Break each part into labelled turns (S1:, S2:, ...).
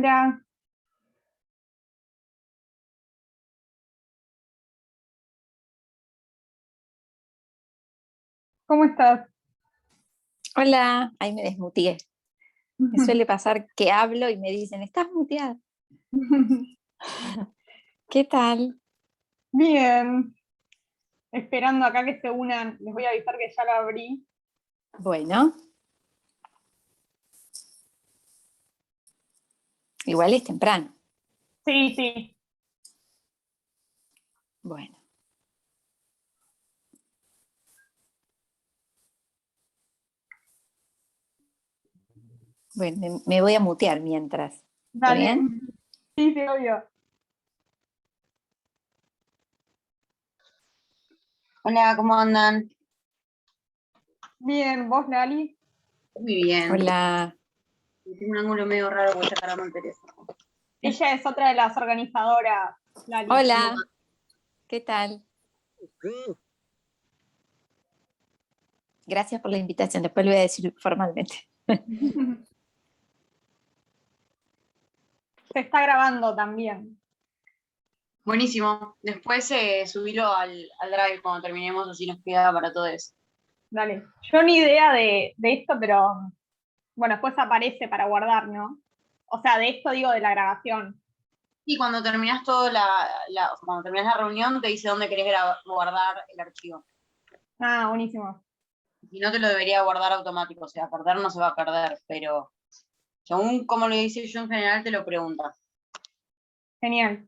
S1: Hola, ¿cómo estás?
S2: Hola, ahí me desmuteé. Me suele pasar que hablo y me dicen, estás muteada. ¿Qué tal?
S1: Bien, esperando acá que se unan. Les voy a avisar que ya lo abrí.
S2: Bueno, igual es temprano.
S1: Sí, sí.
S2: Bueno, bueno, me voy a mutear mientras. ¿Está
S1: Dale.
S2: bien?
S1: Sí, sí, obvio.
S3: Hola, ¿cómo andan?
S1: Bien, ¿vos, Lali?
S3: Muy bien.
S2: Hola.
S3: Tengo un ángulo medio raro porque esta cara me interesa.
S1: Ella es otra de las organizadoras, Lali.
S2: Hola, ¿qué tal? Gracias por la invitación. Después lo voy a decir formalmente.
S1: Se está grabando también.
S3: Buenísimo. Después subilo al Drive cuando terminemos, así nos queda para todos.
S1: Dale. Yo ni idea de esto, pero bueno, después aparece para guardar, ¿no? O sea, de esto digo de la grabación.
S3: Y cuando terminas o sea, cuando terminas la reunión, te dice dónde querés guardar el archivo.
S1: Ah, buenísimo.
S3: Si no, te lo debería guardar automático. O sea, perder no se va a perder, pero según como lo dice yo en general, te lo pregunta.
S1: Genial.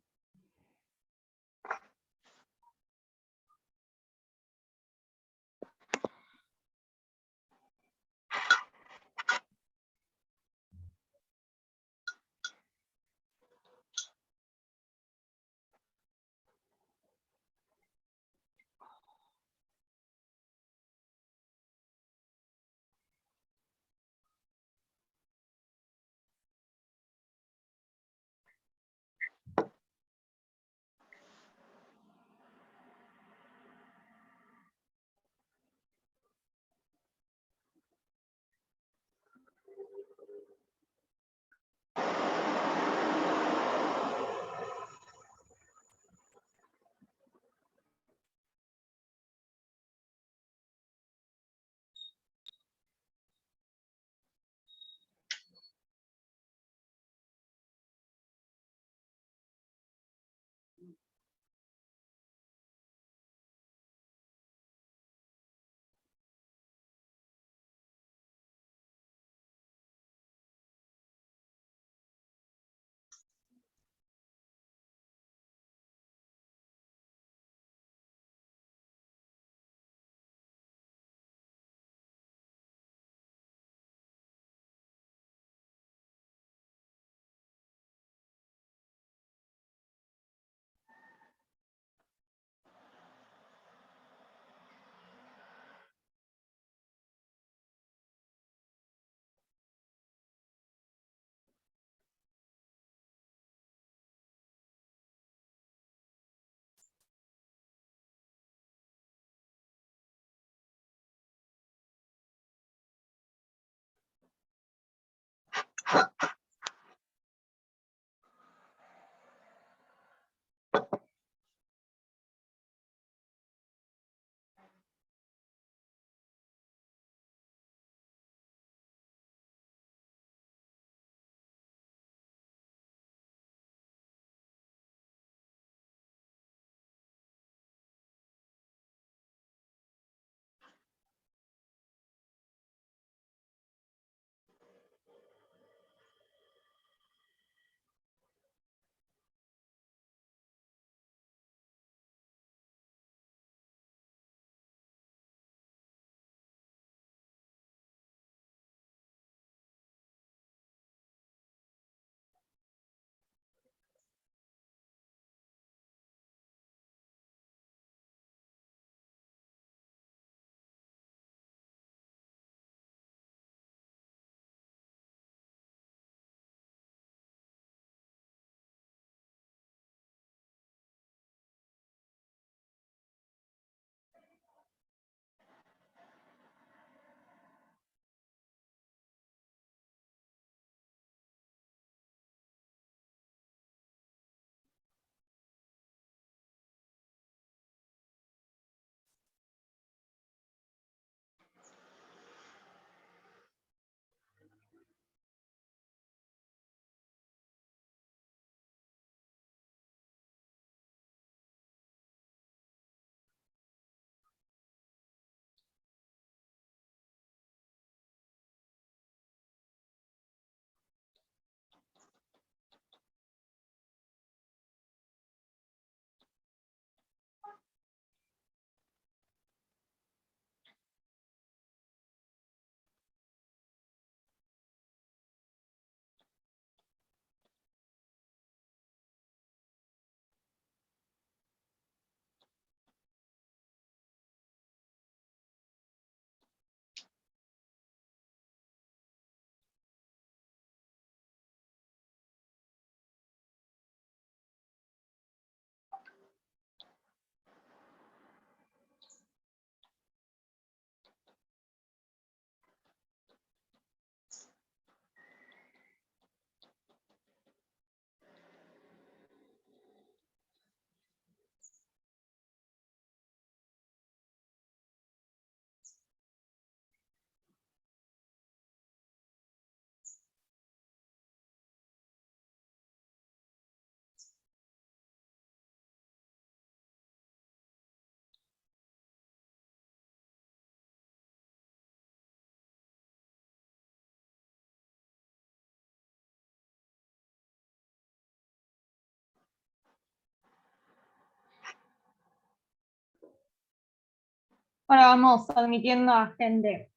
S1: Ahora vamos admitiendo a gente.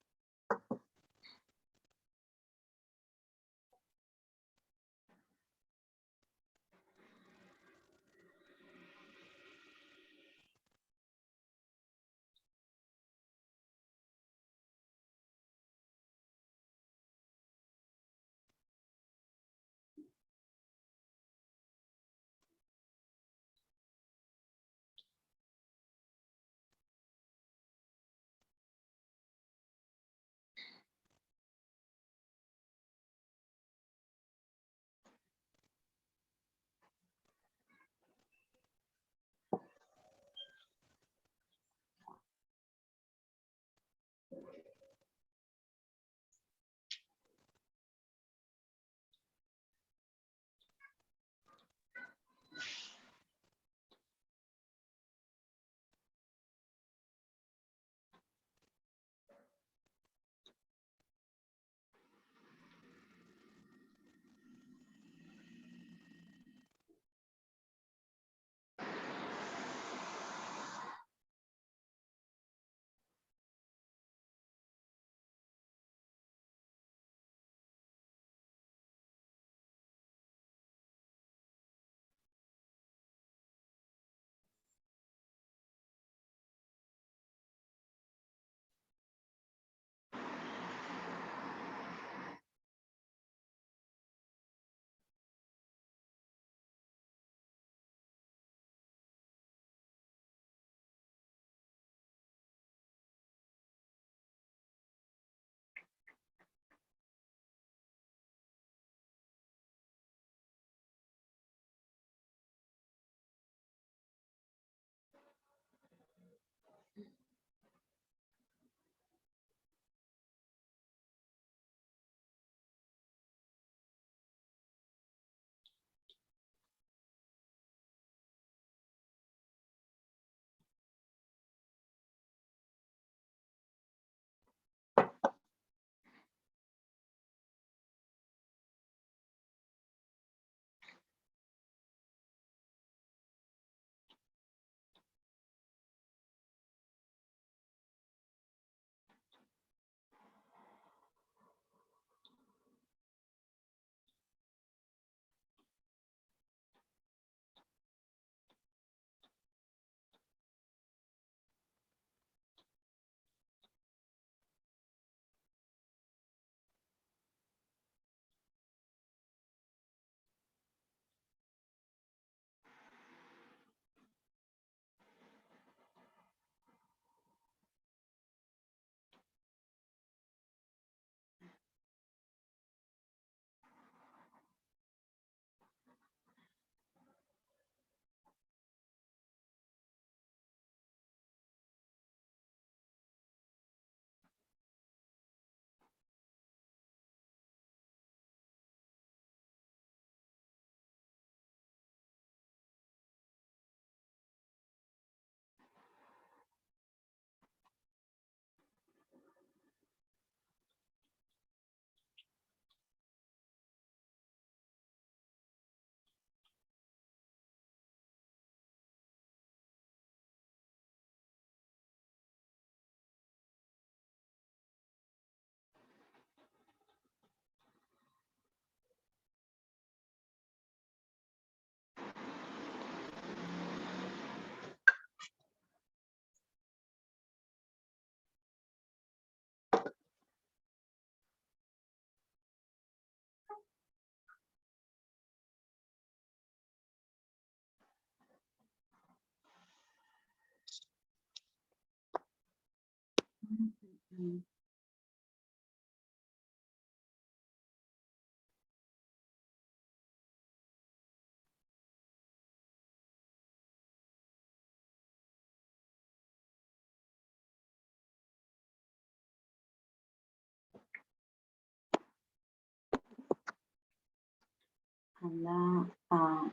S3: Anda a...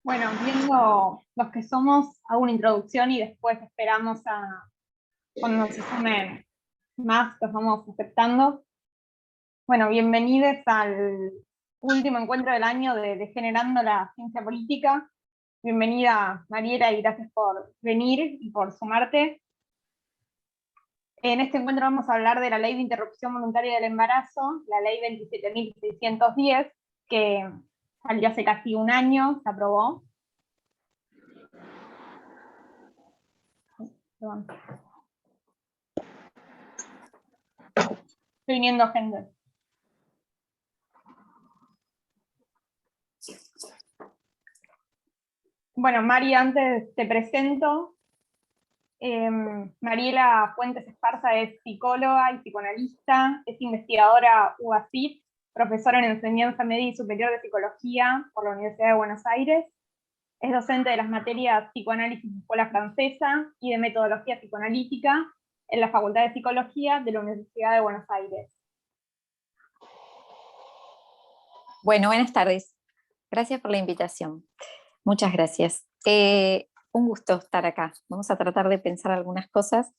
S1: Bueno, viendo los que somos, hago una introducción y después esperamos a cuando se sumen más, los vamos aceptando. Bueno, bienvenidos al último encuentro del año de Generando la Ciencia Política. Bienvenida, Mariela, y gracias por venir y por sumarte. En este encuentro vamos a hablar de la Ley de Interrupción Voluntaria del Embarazo, la Ley 27.610, que salió hace casi un año, se aprobó. Perdón. Estoy viniendo gente. Bueno, Mari, antes te presento. Mariela Fuentes Esparza es psicóloga y psicoanalista, es investigadora UASIP, profesora en enseñanza media y superior de psicología por la Universidad de Buenos Aires, es docente de las materias psicoanálisis de escuela francesa y de metodología psicoanalítica en la Facultad de Psicología de la Universidad de Buenos Aires.
S2: Bueno, buenas tardes. Gracias por la invitación. Muchas gracias. Un gusto estar acá. Vamos a tratar de pensar algunas cosas.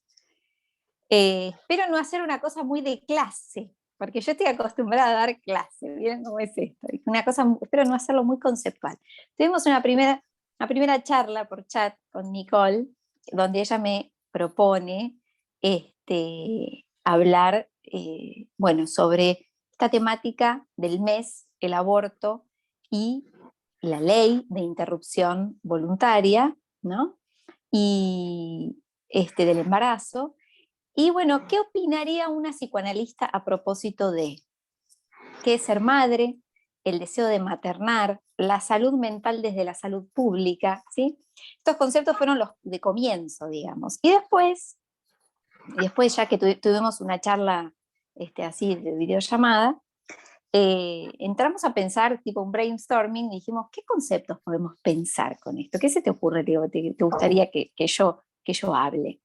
S2: Espero no hacer una cosa muy de clase, porque yo estoy acostumbrada a dar clase. ¿Miren cómo es esto? Una cosa, espero no hacerlo muy conceptual. Tuvimos una primera charla por chat con Nicole, donde ella me propone hablar bueno, sobre esta temática del mes, el aborto y la ley de interrupción voluntaria, ¿no? Y del embarazo. Y bueno, ¿qué opinaría una psicoanalista a propósito de qué es ser madre, el deseo de maternar, la salud mental desde la salud pública? ¿Sí? Estos conceptos fueron los de comienzo, digamos. Y después ya que tuvimos una charla así de videollamada, entramos a pensar, tipo un brainstorming, y dijimos, ¿qué conceptos podemos pensar con esto? ¿Qué se te ocurre, Diego? ¿Te gustaría que yo hable?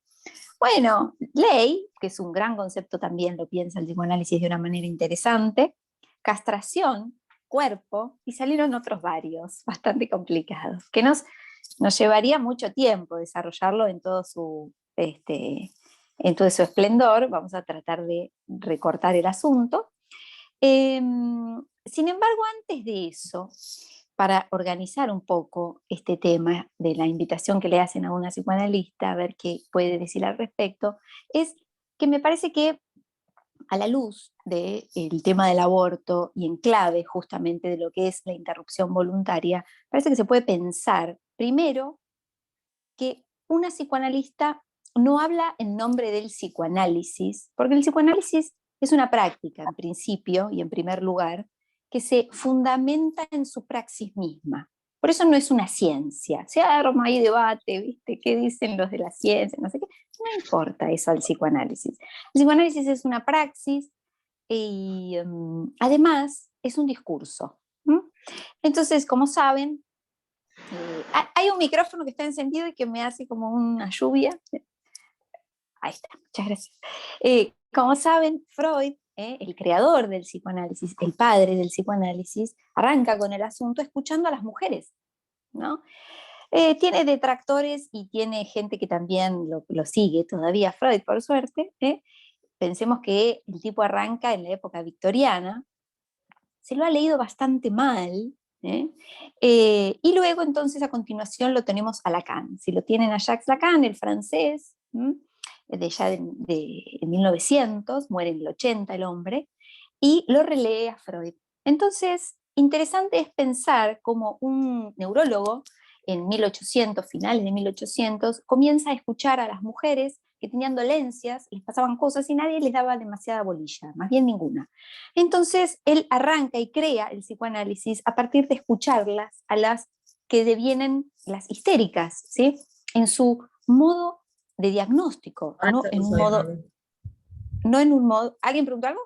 S2: Bueno, ley, que es un gran concepto también, lo piensa el psicoanálisis de una manera interesante, castración, cuerpo, y salieron otros varios, bastante complicados, que nos llevaría mucho tiempo desarrollarlo en todo su esplendor. Vamos a tratar de recortar el asunto. Sin embargo, antes de eso, para organizar un poco este tema de la invitación que le hacen a una psicoanalista, a ver qué puede decir al respecto, es que me parece que a la luz del tema del aborto y en clave justamente de lo que es la interrupción voluntaria, parece que se puede pensar, primero, que una psicoanalista no habla en nombre del psicoanálisis, porque el psicoanálisis es una práctica, en principio y en primer lugar, que se fundamenta en su praxis misma. Por eso no es una ciencia. Se arma ahí debate, ¿viste? ¿Qué dicen los de la ciencia? No sé qué. No importa eso al psicoanálisis. El psicoanálisis es una praxis y además es un discurso. Entonces, como saben, hay un micrófono que está encendido y que me hace como una lluvia. Ahí está, muchas gracias. Como saben, Freud, el creador del psicoanálisis, el padre del psicoanálisis, arranca con el asunto escuchando a las mujeres, ¿no? Tiene detractores y tiene gente que también lo sigue todavía, Freud, por suerte. Pensemos que el tipo arranca en la época victoriana, se lo ha leído bastante mal, y luego entonces a continuación lo tenemos a Lacan. Si lo tienen a Jacques Lacan, el francés, de ya de 1900, muere en el 80 el hombre, y lo relee a Freud. Entonces, interesante es pensar cómo un neurólogo en 1800, finales de 1800, comienza a escuchar a las mujeres que tenían dolencias, les pasaban cosas y nadie les daba demasiada bolilla, más bien ninguna. Entonces, él arranca y crea el psicoanálisis a partir de escucharlas, a las que devienen las histéricas, ¿sí? En su modo de diagnóstico, no en un modo... ¿Alguien preguntó algo?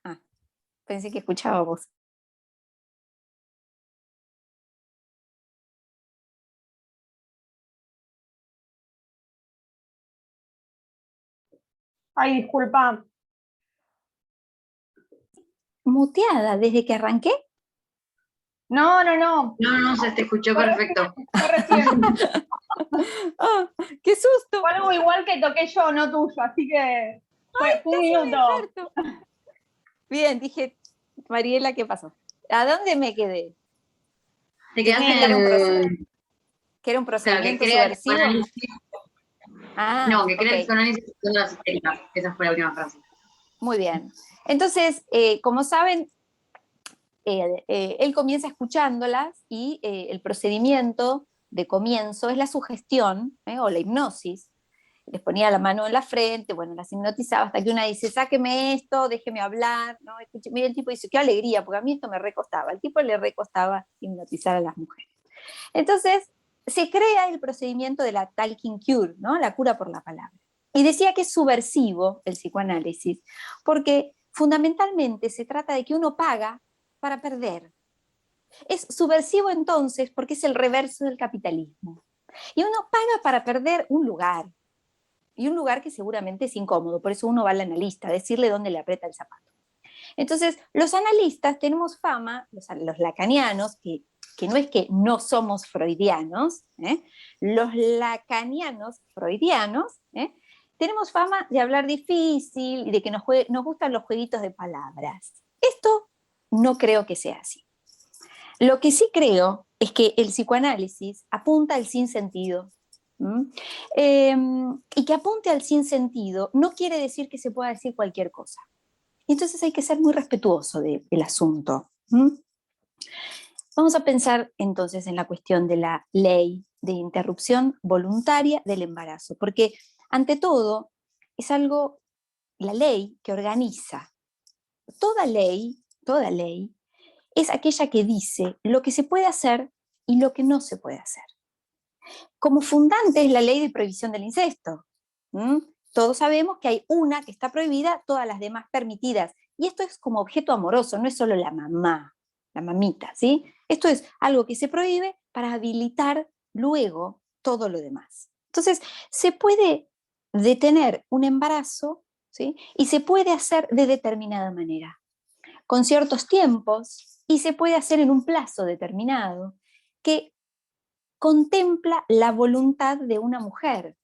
S2: Ah, pensé que escuchaba vos.
S1: Ay, disculpa.
S2: Muteada desde que arranqué.
S1: No.
S3: No, se te escuchó perfecto.
S1: Fue recién.
S2: Oh, ¡qué susto!
S1: Fue algo igual igual que toqué yo, no tuyo, así que fue un minuto.
S2: Perfecto. Bien, dije, Mariela, ¿qué pasó? ¿A dónde me quedé?
S3: Te quedaste
S2: Que era un
S3: Claro, que
S2: procedimiento
S3: crea el
S2: subversivo.
S3: psicoanálisis. No, que crea el
S2: Ok.
S3: psicoanálisis de las histéricas. Esa fue la última frase.
S2: Muy bien. Entonces, como saben, él comienza escuchándolas y el procedimiento de comienzo es la sugestión o la hipnosis. Les ponía la mano en la frente, bueno, las hipnotizaba hasta que una dice, sáqueme esto, déjeme hablar, ¿no? Mira, el tipo dice, qué alegría, porque a mí esto me recostaba. Al tipo le recostaba hipnotizar a las mujeres. Entonces, se crea el procedimiento de la talking cure, ¿no? La cura por la palabra. Y decía que es subversivo el psicoanálisis, porque fundamentalmente se trata de que uno paga para perder. Es subversivo entonces porque es el reverso del capitalismo. Y uno paga para perder un lugar, y un lugar que seguramente es incómodo, por eso uno va al analista, a decirle dónde le aprieta el zapato. Entonces, los analistas tenemos fama, los lacanianos, que no es que no somos freudianos, los lacanianos freudianos, tenemos fama de hablar difícil y de que nos gustan los jueguitos de palabras. Esto no creo que sea así. Lo que sí creo es que el psicoanálisis apunta al sinsentido. Y que apunte al sinsentido no quiere decir que se pueda decir cualquier cosa. Entonces hay que ser muy respetuoso del asunto. Vamos a pensar entonces en la cuestión de la ley de interrupción voluntaria del embarazo, porque ante todo es algo, la ley que organiza. Toda ley es aquella que dice lo que se puede hacer y lo que no se puede hacer. Como fundante es la ley de prohibición del incesto. Todos sabemos que hay una que está prohibida, todas las demás permitidas. Y esto es como objeto amoroso, no es solo la mamá, la mamita, ¿sí? Esto es algo que se prohíbe para habilitar luego todo lo demás. Entonces, se puede detener un embarazo, ¿sí? Y se puede hacer de determinada manera, con ciertos tiempos, y se puede hacer en un plazo determinado, que contempla la voluntad de una mujer,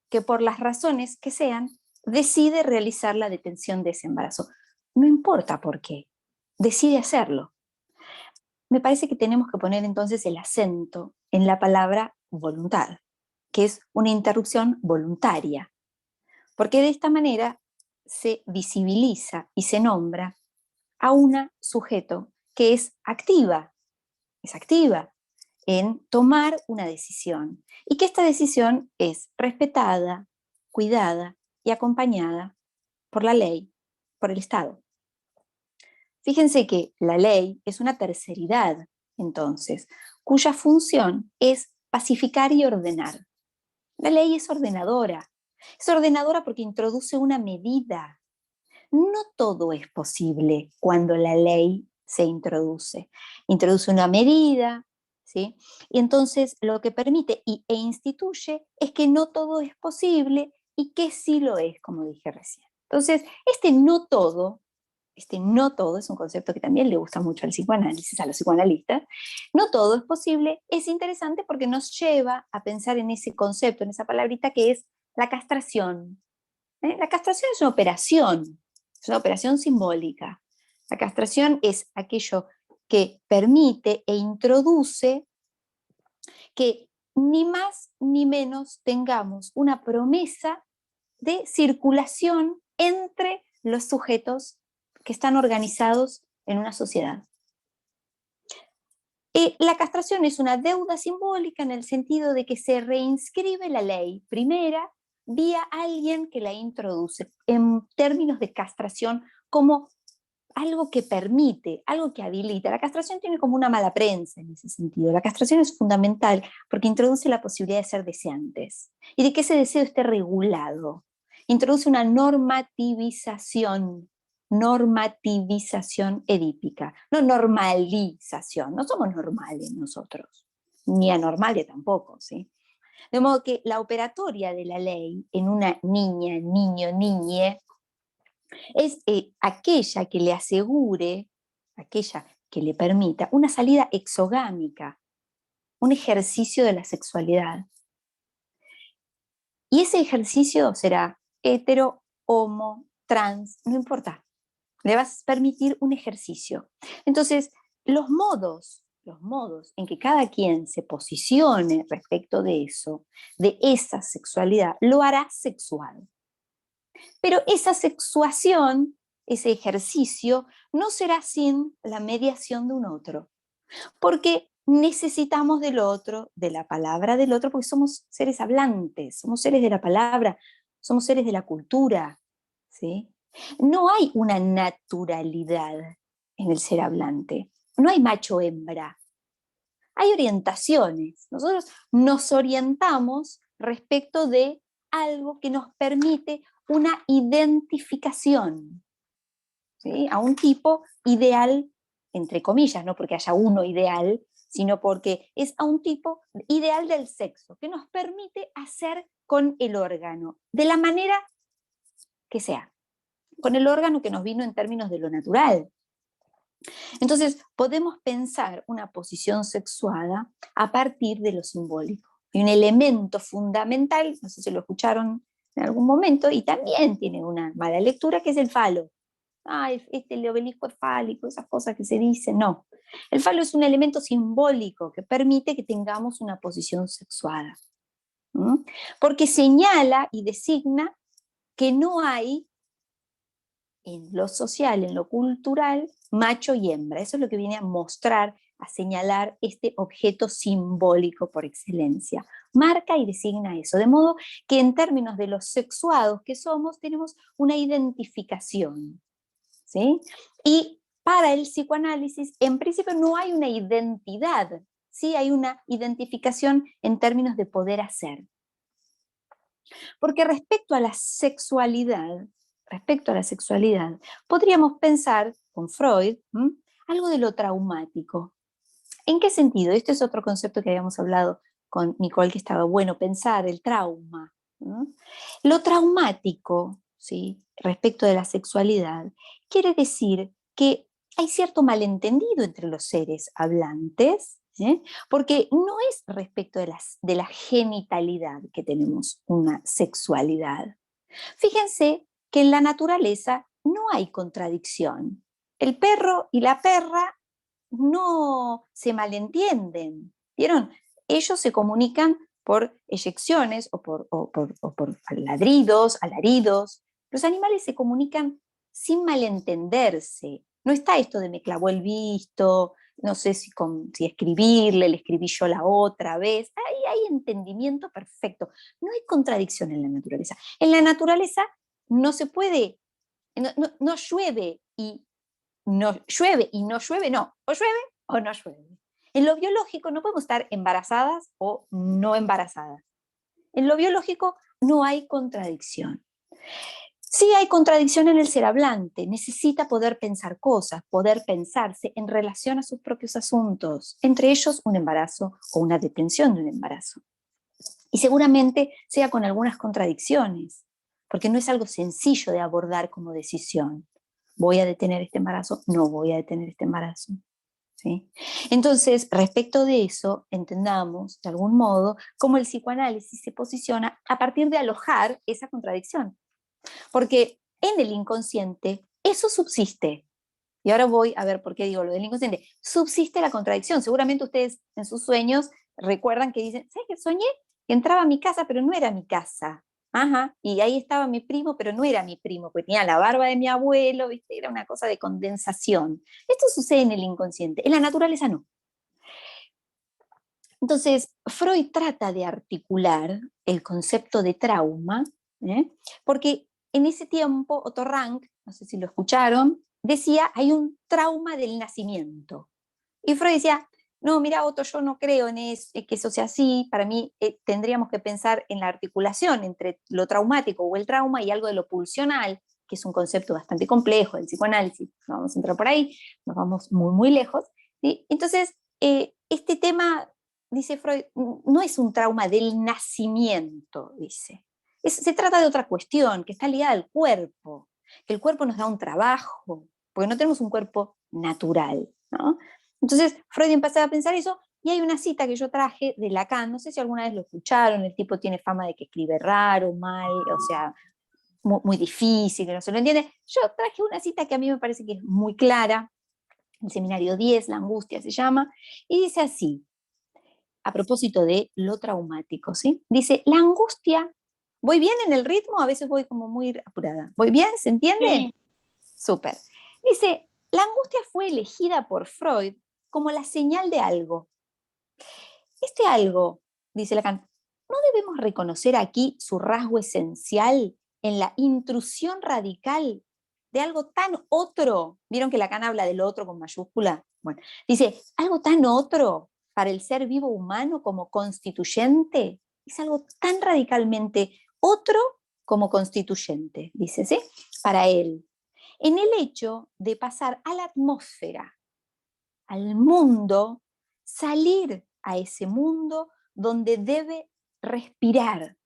S2: que por las razones que sean, decide realizar la detención de ese embarazo. No importa por qué, decide hacerlo. Me parece que tenemos que poner entonces el acento en la palabra voluntad, que es una interrupción voluntaria, porque de esta manera se visibiliza y se nombra a un sujeto que es activa en tomar una decisión y que esta decisión es respetada, cuidada y acompañada por la ley, por el Estado. Fíjense que la ley es una terceridad, entonces, cuya función es pacificar y ordenar. La ley es ordenadora porque introduce una medida. No todo es posible cuando la ley se introduce. Introduce una medida, ¿sí? Y entonces lo que permite e instituye es que no todo es posible y que sí lo es, como dije recién. Entonces, este no todo es un concepto que también le gusta mucho al psicoanálisis, a los psicoanalistas. No todo es posible, es interesante porque nos lleva a pensar en ese concepto, en esa palabrita que es la castración. La castración es una operación simbólica. La castración es aquello que permite e introduce que ni más ni menos tengamos una promesa de circulación entre los sujetos que están organizados en una sociedad. La castración es una deuda simbólica en el sentido de que se reinscribe la ley primera vía alguien que la introduce, en términos de castración como algo que permite, algo que habilita. La castración tiene como una mala prensa en ese sentido. La castración es fundamental porque introduce la posibilidad de ser deseantes y de que ese deseo esté regulado. Introduce una normativización edípica, no normalización. No somos normales nosotros, ni anormales tampoco, ¿sí? De modo que la operatoria de la ley en una niña, niño, niñe, es aquella que le asegure, aquella que le permita una salida exogámica, un ejercicio de la sexualidad. Y ese ejercicio será hetero, homo, trans, no importa. Le vas a permitir un ejercicio. Entonces, los modos en que cada quien se posicione respecto de eso, de esa sexualidad, lo hará sexual. Pero esa sexuación, ese ejercicio, no será sin la mediación de un otro, porque necesitamos del otro, de la palabra del otro, porque somos seres hablantes, somos seres de la palabra, somos seres de la cultura, ¿sí? No hay una naturalidad en el ser hablante, no hay macho-hembra, hay orientaciones. Nosotros nos orientamos respecto de algo que nos permite una identificación, ¿sí? A un tipo ideal, entre comillas, no porque haya uno ideal, sino porque es a un tipo ideal del sexo, que nos permite hacer con el órgano, de la manera que sea, con el órgano que nos vino en términos de lo natural. Entonces, podemos pensar una posición sexuada a partir de lo simbólico. Y un elemento fundamental, no sé si lo escucharon en algún momento, y también tiene una mala lectura, que es el falo. El obelisco es fálico, esas cosas que se dicen, no. El falo es un elemento simbólico que permite que tengamos una posición sexuada. Porque señala y designa que no hay en lo social, en lo cultural, macho y hembra. Eso es lo que viene a mostrar, a señalar este objeto simbólico por excelencia. Marca y designa eso, de modo que en términos de los sexuados que somos, tenemos una identificación, ¿sí? Y para el psicoanálisis, en principio no hay una identidad, sí hay una identificación en términos de poder hacer. Porque respecto a la sexualidad, podríamos pensar con Freud algo de lo traumático. ¿En qué sentido? Este es otro concepto que habíamos hablado con Nicole, que estaba bueno pensar, el trauma. Lo traumático, ¿sí? Respecto de la sexualidad, quiere decir que hay cierto malentendido entre los seres hablantes, porque no es respecto de la genitalidad que tenemos una sexualidad. Fíjense que en la naturaleza no hay contradicción. El perro y la perra no se malentienden, ¿vieron? Ellos se comunican por eyecciones o por ladridos, alaridos. Los animales se comunican sin malentenderse. No está esto de me clavó el visto, no sé si escribirle, le escribí yo la otra vez. Ahí hay entendimiento perfecto. No hay contradicción en la naturaleza. En la naturaleza no se puede, no llueve y no llueve, no. O llueve o no llueve. En lo biológico no podemos estar embarazadas o no embarazadas. En lo biológico no hay contradicción. Sí hay contradicción en el ser hablante, necesita poder pensar cosas, poder pensarse en relación a sus propios asuntos, entre ellos un embarazo o una detención de un embarazo. Y seguramente sea con algunas contradicciones, porque no es algo sencillo de abordar como decisión. ¿Voy a detener este embarazo? No voy a detener este embarazo. ¿Sí? Entonces, respecto de eso, entendamos de algún modo cómo el psicoanálisis se posiciona a partir de alojar esa contradicción. Porque en el inconsciente eso subsiste. Y ahora voy a ver por qué digo lo del inconsciente. Subsiste la contradicción. Seguramente ustedes en sus sueños recuerdan que dicen, ¿sabes qué? Soñé que entraba a mi casa, pero no era mi casa. Ajá, y ahí estaba mi primo, pero no era mi primo, porque tenía la barba de mi abuelo, ¿viste? Era una cosa de condensación. Esto sucede en el inconsciente, en la naturaleza no. Entonces, Freud trata de articular el concepto de trauma, porque en ese tiempo Otto Rank, no sé si lo escucharon, decía, hay un trauma del nacimiento. Y Freud decía, no, mira Otto, yo no creo en que eso sea así, para mí tendríamos que pensar en la articulación entre lo traumático o el trauma y algo de lo pulsional, que es un concepto bastante complejo del psicoanálisis, no vamos a entrar por ahí, nos vamos muy, muy lejos. ¿Sí? Entonces, este tema, dice Freud, no es un trauma del nacimiento, dice. Se trata de otra cuestión, que está ligada al cuerpo, que el cuerpo nos da un trabajo, porque no tenemos un cuerpo natural, ¿no? Entonces Freud empezaba a pensar eso Y hay una cita que yo traje de Lacan, no sé si alguna vez lo escucharon, el tipo tiene fama de que escribe raro, mal, o sea, muy difícil, que no se lo entiende. Yo traje una cita que a mí me parece que es muy clara, el seminario 10, La angustia se llama, y dice así, a propósito de lo traumático, ¿sí? Dice, la angustia, ¿voy bien en el ritmo? A veces voy como muy apurada. ¿Voy bien? ¿Se entiende?
S1: Sí.
S2: Súper. Dice, la angustia fue elegida por Freud como la señal de algo. Este algo, dice Lacan, ¿no debemos reconocer aquí su rasgo esencial en la intrusión radical de algo tan otro? ¿Vieron que Lacan habla del otro con mayúscula? Bueno, dice, algo tan otro para el ser vivo humano como constituyente, es algo tan radicalmente otro como constituyente, dice, ¿sí? Para él, en el hecho de pasar a la atmósfera, al mundo, salir a ese mundo donde debe respirar.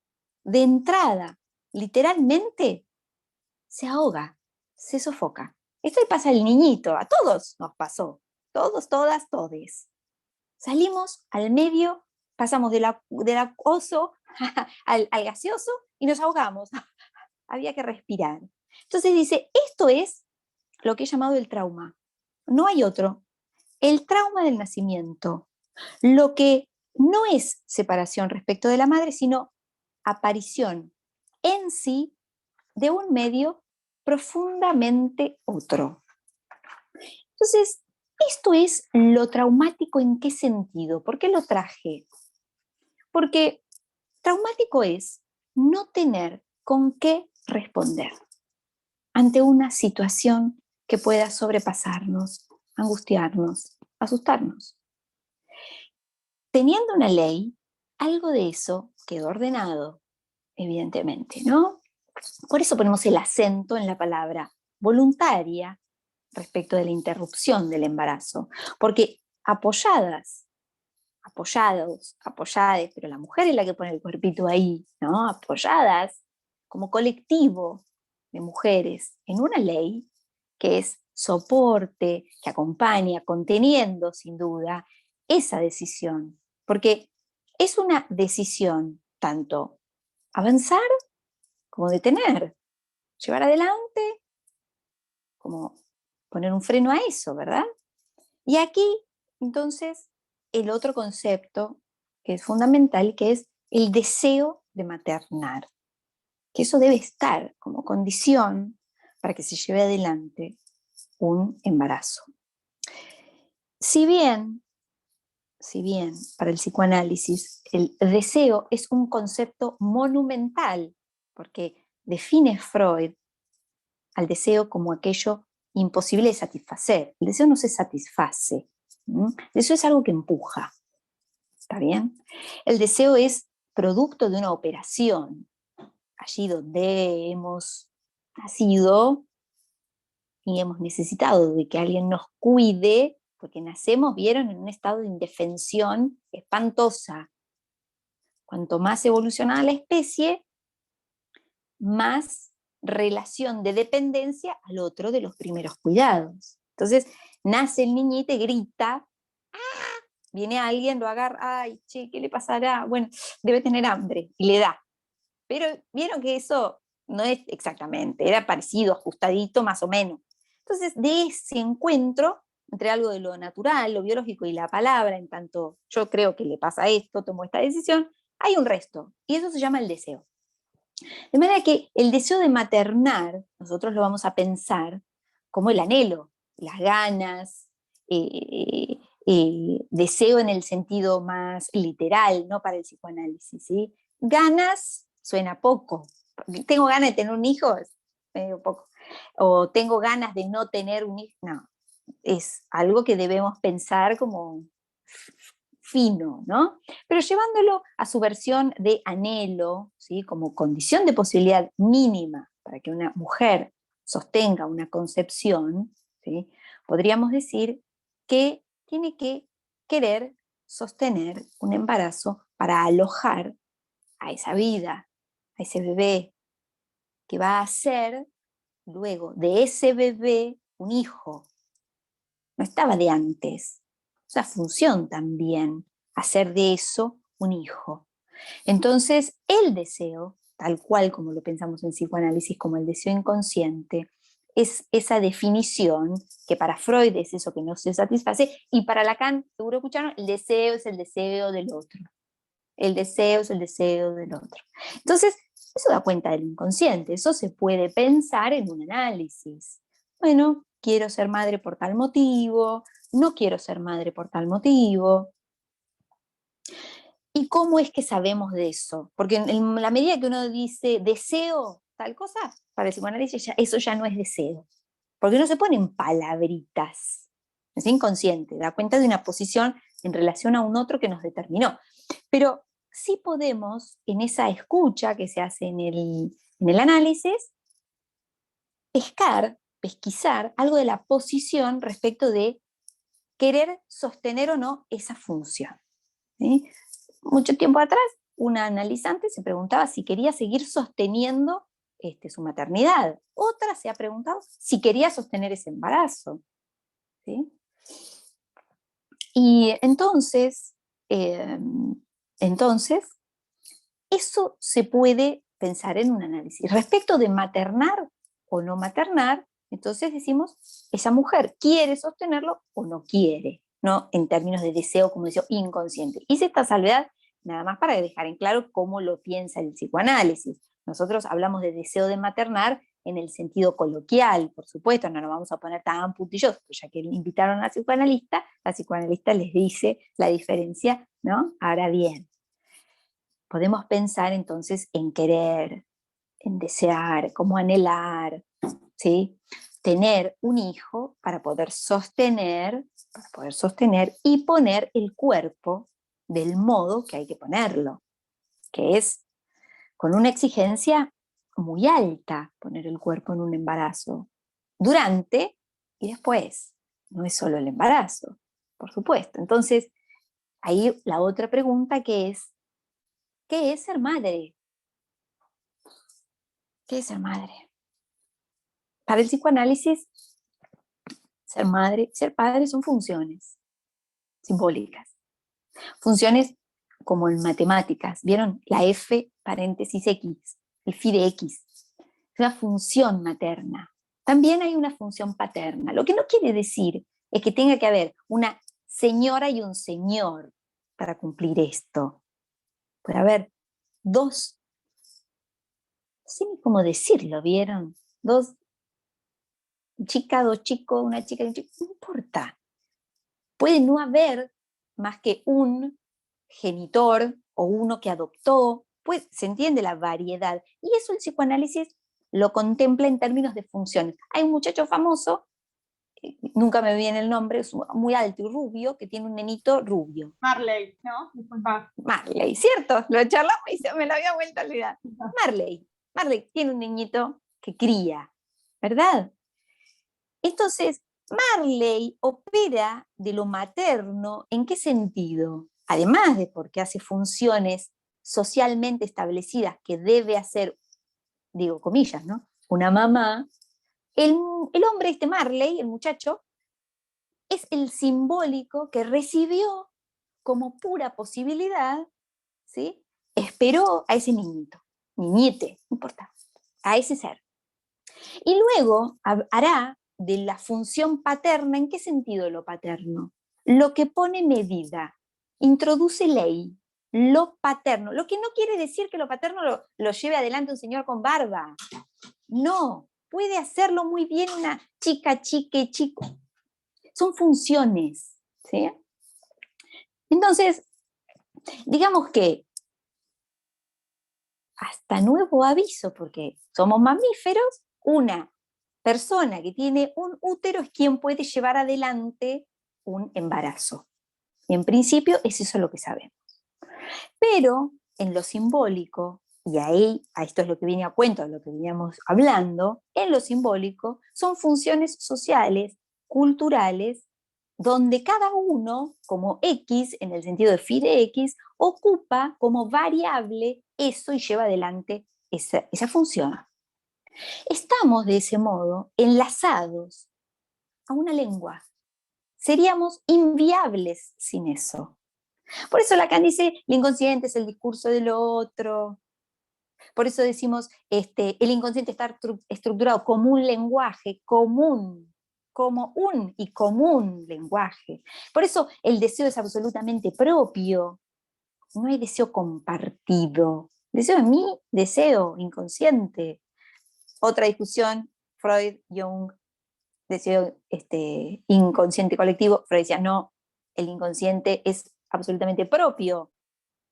S2: De entrada, literalmente, se ahoga, se sofoca. Esto le pasa al niñito, a todos nos pasó, todos, todas, todes. Salimos al medio, pasamos del acuoso al gaseoso y nos ahogamos. Había que respirar. Entonces dice, esto es lo que he llamado el trauma. No hay otro. El trauma del nacimiento, lo que no es separación respecto de la madre, sino aparición en sí de un medio profundamente otro. Entonces, esto es lo traumático. ¿En qué sentido? ¿Por qué lo traje? Porque traumático es no tener con qué responder ante una situación que pueda sobrepasarnos, angustiarnos, asustarnos. Teniendo una ley, algo de eso quedó ordenado, evidentemente, ¿no? Por eso ponemos el acento en la palabra voluntaria respecto de la interrupción del embarazo, porque apoyadas, apoyades, pero la mujer es la que pone el cuerpito ahí, ¿no? Apoyadas como colectivo de mujeres en una ley que es soporte, que acompaña, conteniendo sin duda esa decisión, porque es una decisión tanto avanzar como detener, llevar adelante, como poner un freno a eso, ¿verdad? Y aquí, entonces, el otro concepto que es fundamental, que es el deseo de maternar, que eso debe estar como condición para que se lleve adelante un embarazo. Si bien para el psicoanálisis el deseo es un concepto monumental, porque define Freud al deseo como aquello imposible de satisfacer. El deseo no se satisface, ¿m? El deseo es algo que empuja, ¿está bien? El deseo es producto de una operación, allí donde hemos nacido y hemos necesitado de que alguien nos cuide, porque nacemos, vieron, en un estado de indefensión espantosa. Cuanto más evolucionada la especie, más relación de dependencia al otro de los primeros cuidados. Entonces, nace el niñito y grita, ¡ah! Viene alguien, lo agarra, ay, che, ¿qué le pasará? Bueno, debe tener hambre, y le da. Pero vieron que eso no es exactamente, era parecido, ajustadito, más o menos. Entonces, de ese encuentro entre algo de lo natural, lo biológico y la palabra, en tanto yo creo que le pasa esto, tomo esta decisión, hay un resto, y eso se llama el deseo. De manera que el deseo de maternar, nosotros lo vamos a pensar como el anhelo, las ganas, deseo en el sentido más literal, no para el psicoanálisis, ¿sí? Ganas suena poco. Tengo ganas de tener un hijo, es medio poco. O tengo ganas de no tener un hijo, no. Es algo que debemos pensar como fino, ¿no? Pero llevándolo a su versión de anhelo, ¿sí? Como condición de posibilidad mínima para que una mujer sostenga una concepción, ¿sí? Podríamos decir que tiene que querer sostener un embarazo para alojar a esa vida, a ese bebé, que va a ser luego de ese bebé un hijo. No estaba de antes, es una función también, hacer de eso un hijo. Entonces, el deseo, tal cual como lo pensamos en psicoanálisis como el deseo inconsciente, es esa definición que para Freud es eso que no se satisface, y para Lacan, seguro escucharon, el deseo es el deseo del otro. El deseo es el deseo del otro. Entonces, eso da cuenta del inconsciente, eso se puede pensar en un análisis. Bueno, quiero ser madre por tal motivo, no quiero ser madre por tal motivo. ¿Y cómo es que sabemos de eso? Porque en la medida que uno dice deseo tal cosa, para el psicoanálisis eso ya no es deseo, porque no se ponen palabritas, es inconsciente, da cuenta de una posición en relación a un otro que nos determinó. Pero sí podemos, en esa escucha que se hace en el análisis, pesquisar algo de la posición respecto de querer sostener o no esa función. ¿Sí? Mucho tiempo atrás, una analizante se preguntaba si quería seguir sosteniendo su maternidad. Otra se ha preguntado si quería sostener ese embarazo. ¿Sí? Y entonces, eso se puede pensar en un análisis. Respecto de maternar o no maternar, entonces decimos, esa mujer quiere sostenerlo o no quiere, ¿no? En términos de deseo, como decía, inconsciente. Hice esta salvedad nada más para dejar en claro cómo lo piensa el psicoanálisis. Nosotros hablamos de deseo de maternar en el sentido coloquial, por supuesto, no nos vamos a poner tan puntillosos, ya que invitaron a la psicoanalista les dice la diferencia, ¿no? Ahora bien, podemos pensar entonces en querer, en desear, como anhelar, ¿sí? Tener un hijo para poder sostener y poner el cuerpo del modo que hay que ponerlo, que es con una exigencia muy alta poner el cuerpo en un embarazo, durante y después. No es solo el embarazo, por supuesto. Entonces, ahí la otra pregunta que es, ¿qué es ser madre? ¿Qué es ser madre? Para el psicoanálisis, ser madre y ser padre son funciones simbólicas. Funciones como en matemáticas, ¿vieron? La F paréntesis X, el phi de X. Es una función materna. También hay una función paterna. Lo que no quiere decir es que tenga que haber una señora y un señor para cumplir esto. Puede haber dos, no sé ni cómo decirlo, ¿vieron? Dos chicas, dos chicos, una chica y un chico, no importa. Puede no haber más que un genitor o uno que adoptó, pues se entiende la variedad. Y eso el psicoanálisis lo contempla en términos de funciones. Hay un muchacho famoso, nunca me viene el nombre, es muy alto y rubio, que tiene un nenito rubio.
S1: Marley, ¿no? Disculpa.
S2: Marley, ¿cierto? Lo charlamos y se me lo había vuelto a olvidar. Marley tiene un niñito que cría, ¿verdad? Entonces, Marley opera de lo materno, ¿en qué sentido? Además de porque hace funciones socialmente establecidas que debe hacer, digo comillas, ¿no? Una mamá, el hombre Marley, el muchacho, es el simbólico que recibió como pura posibilidad, ¿sí? Esperó a ese niñito, niñete, no importa, a ese ser. Y luego hará de la función paterna, ¿en qué sentido lo paterno? Lo que pone medida, introduce ley, lo paterno, lo que no quiere decir que lo paterno lo lleve adelante un señor con barba. No, puede hacerlo muy bien una chica, chique, chico. Son funciones, ¿sí? Entonces, digamos que hasta nuevo aviso, porque somos mamíferos, una persona que tiene un útero es quien puede llevar adelante un embarazo. Y en principio es eso lo que sabemos. Pero en lo simbólico, y ahí a esto es lo que viene a cuento de lo que veníamos hablando, en lo simbólico son funciones sociales, culturales, donde cada uno, como X, en el sentido de phi de X, ocupa como variable eso y lleva adelante esa función. Estamos de ese modo enlazados a una lengua, seríamos inviables sin eso. Por eso Lacan dice, el inconsciente es el discurso del otro. Por eso decimos, el inconsciente está estructurado como un lenguaje común, como un y común lenguaje. Por eso el deseo es absolutamente propio, no hay deseo compartido. Deseo es mi deseo inconsciente. Otra discusión, Freud, Jung, deseo inconsciente colectivo. Freud decía, no, el inconsciente es absolutamente propio.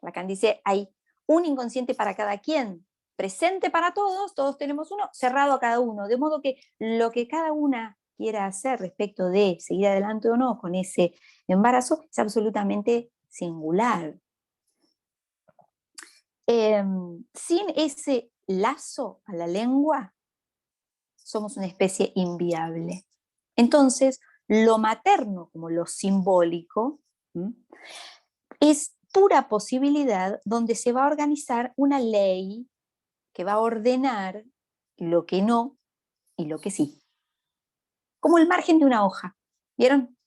S2: Lacan dice, hay un inconsciente para cada quien, presente para todos, todos tenemos uno, cerrado a cada uno, de modo que lo que cada una quiera hacer respecto de seguir adelante o no con ese embarazo es absolutamente singular. Sin ese lazo a la lengua, somos una especie inviable. Entonces, lo materno como lo simbólico es pura posibilidad donde se va a organizar una ley que va a ordenar lo que no y lo que sí. Como el margen de una hoja, ¿vieron?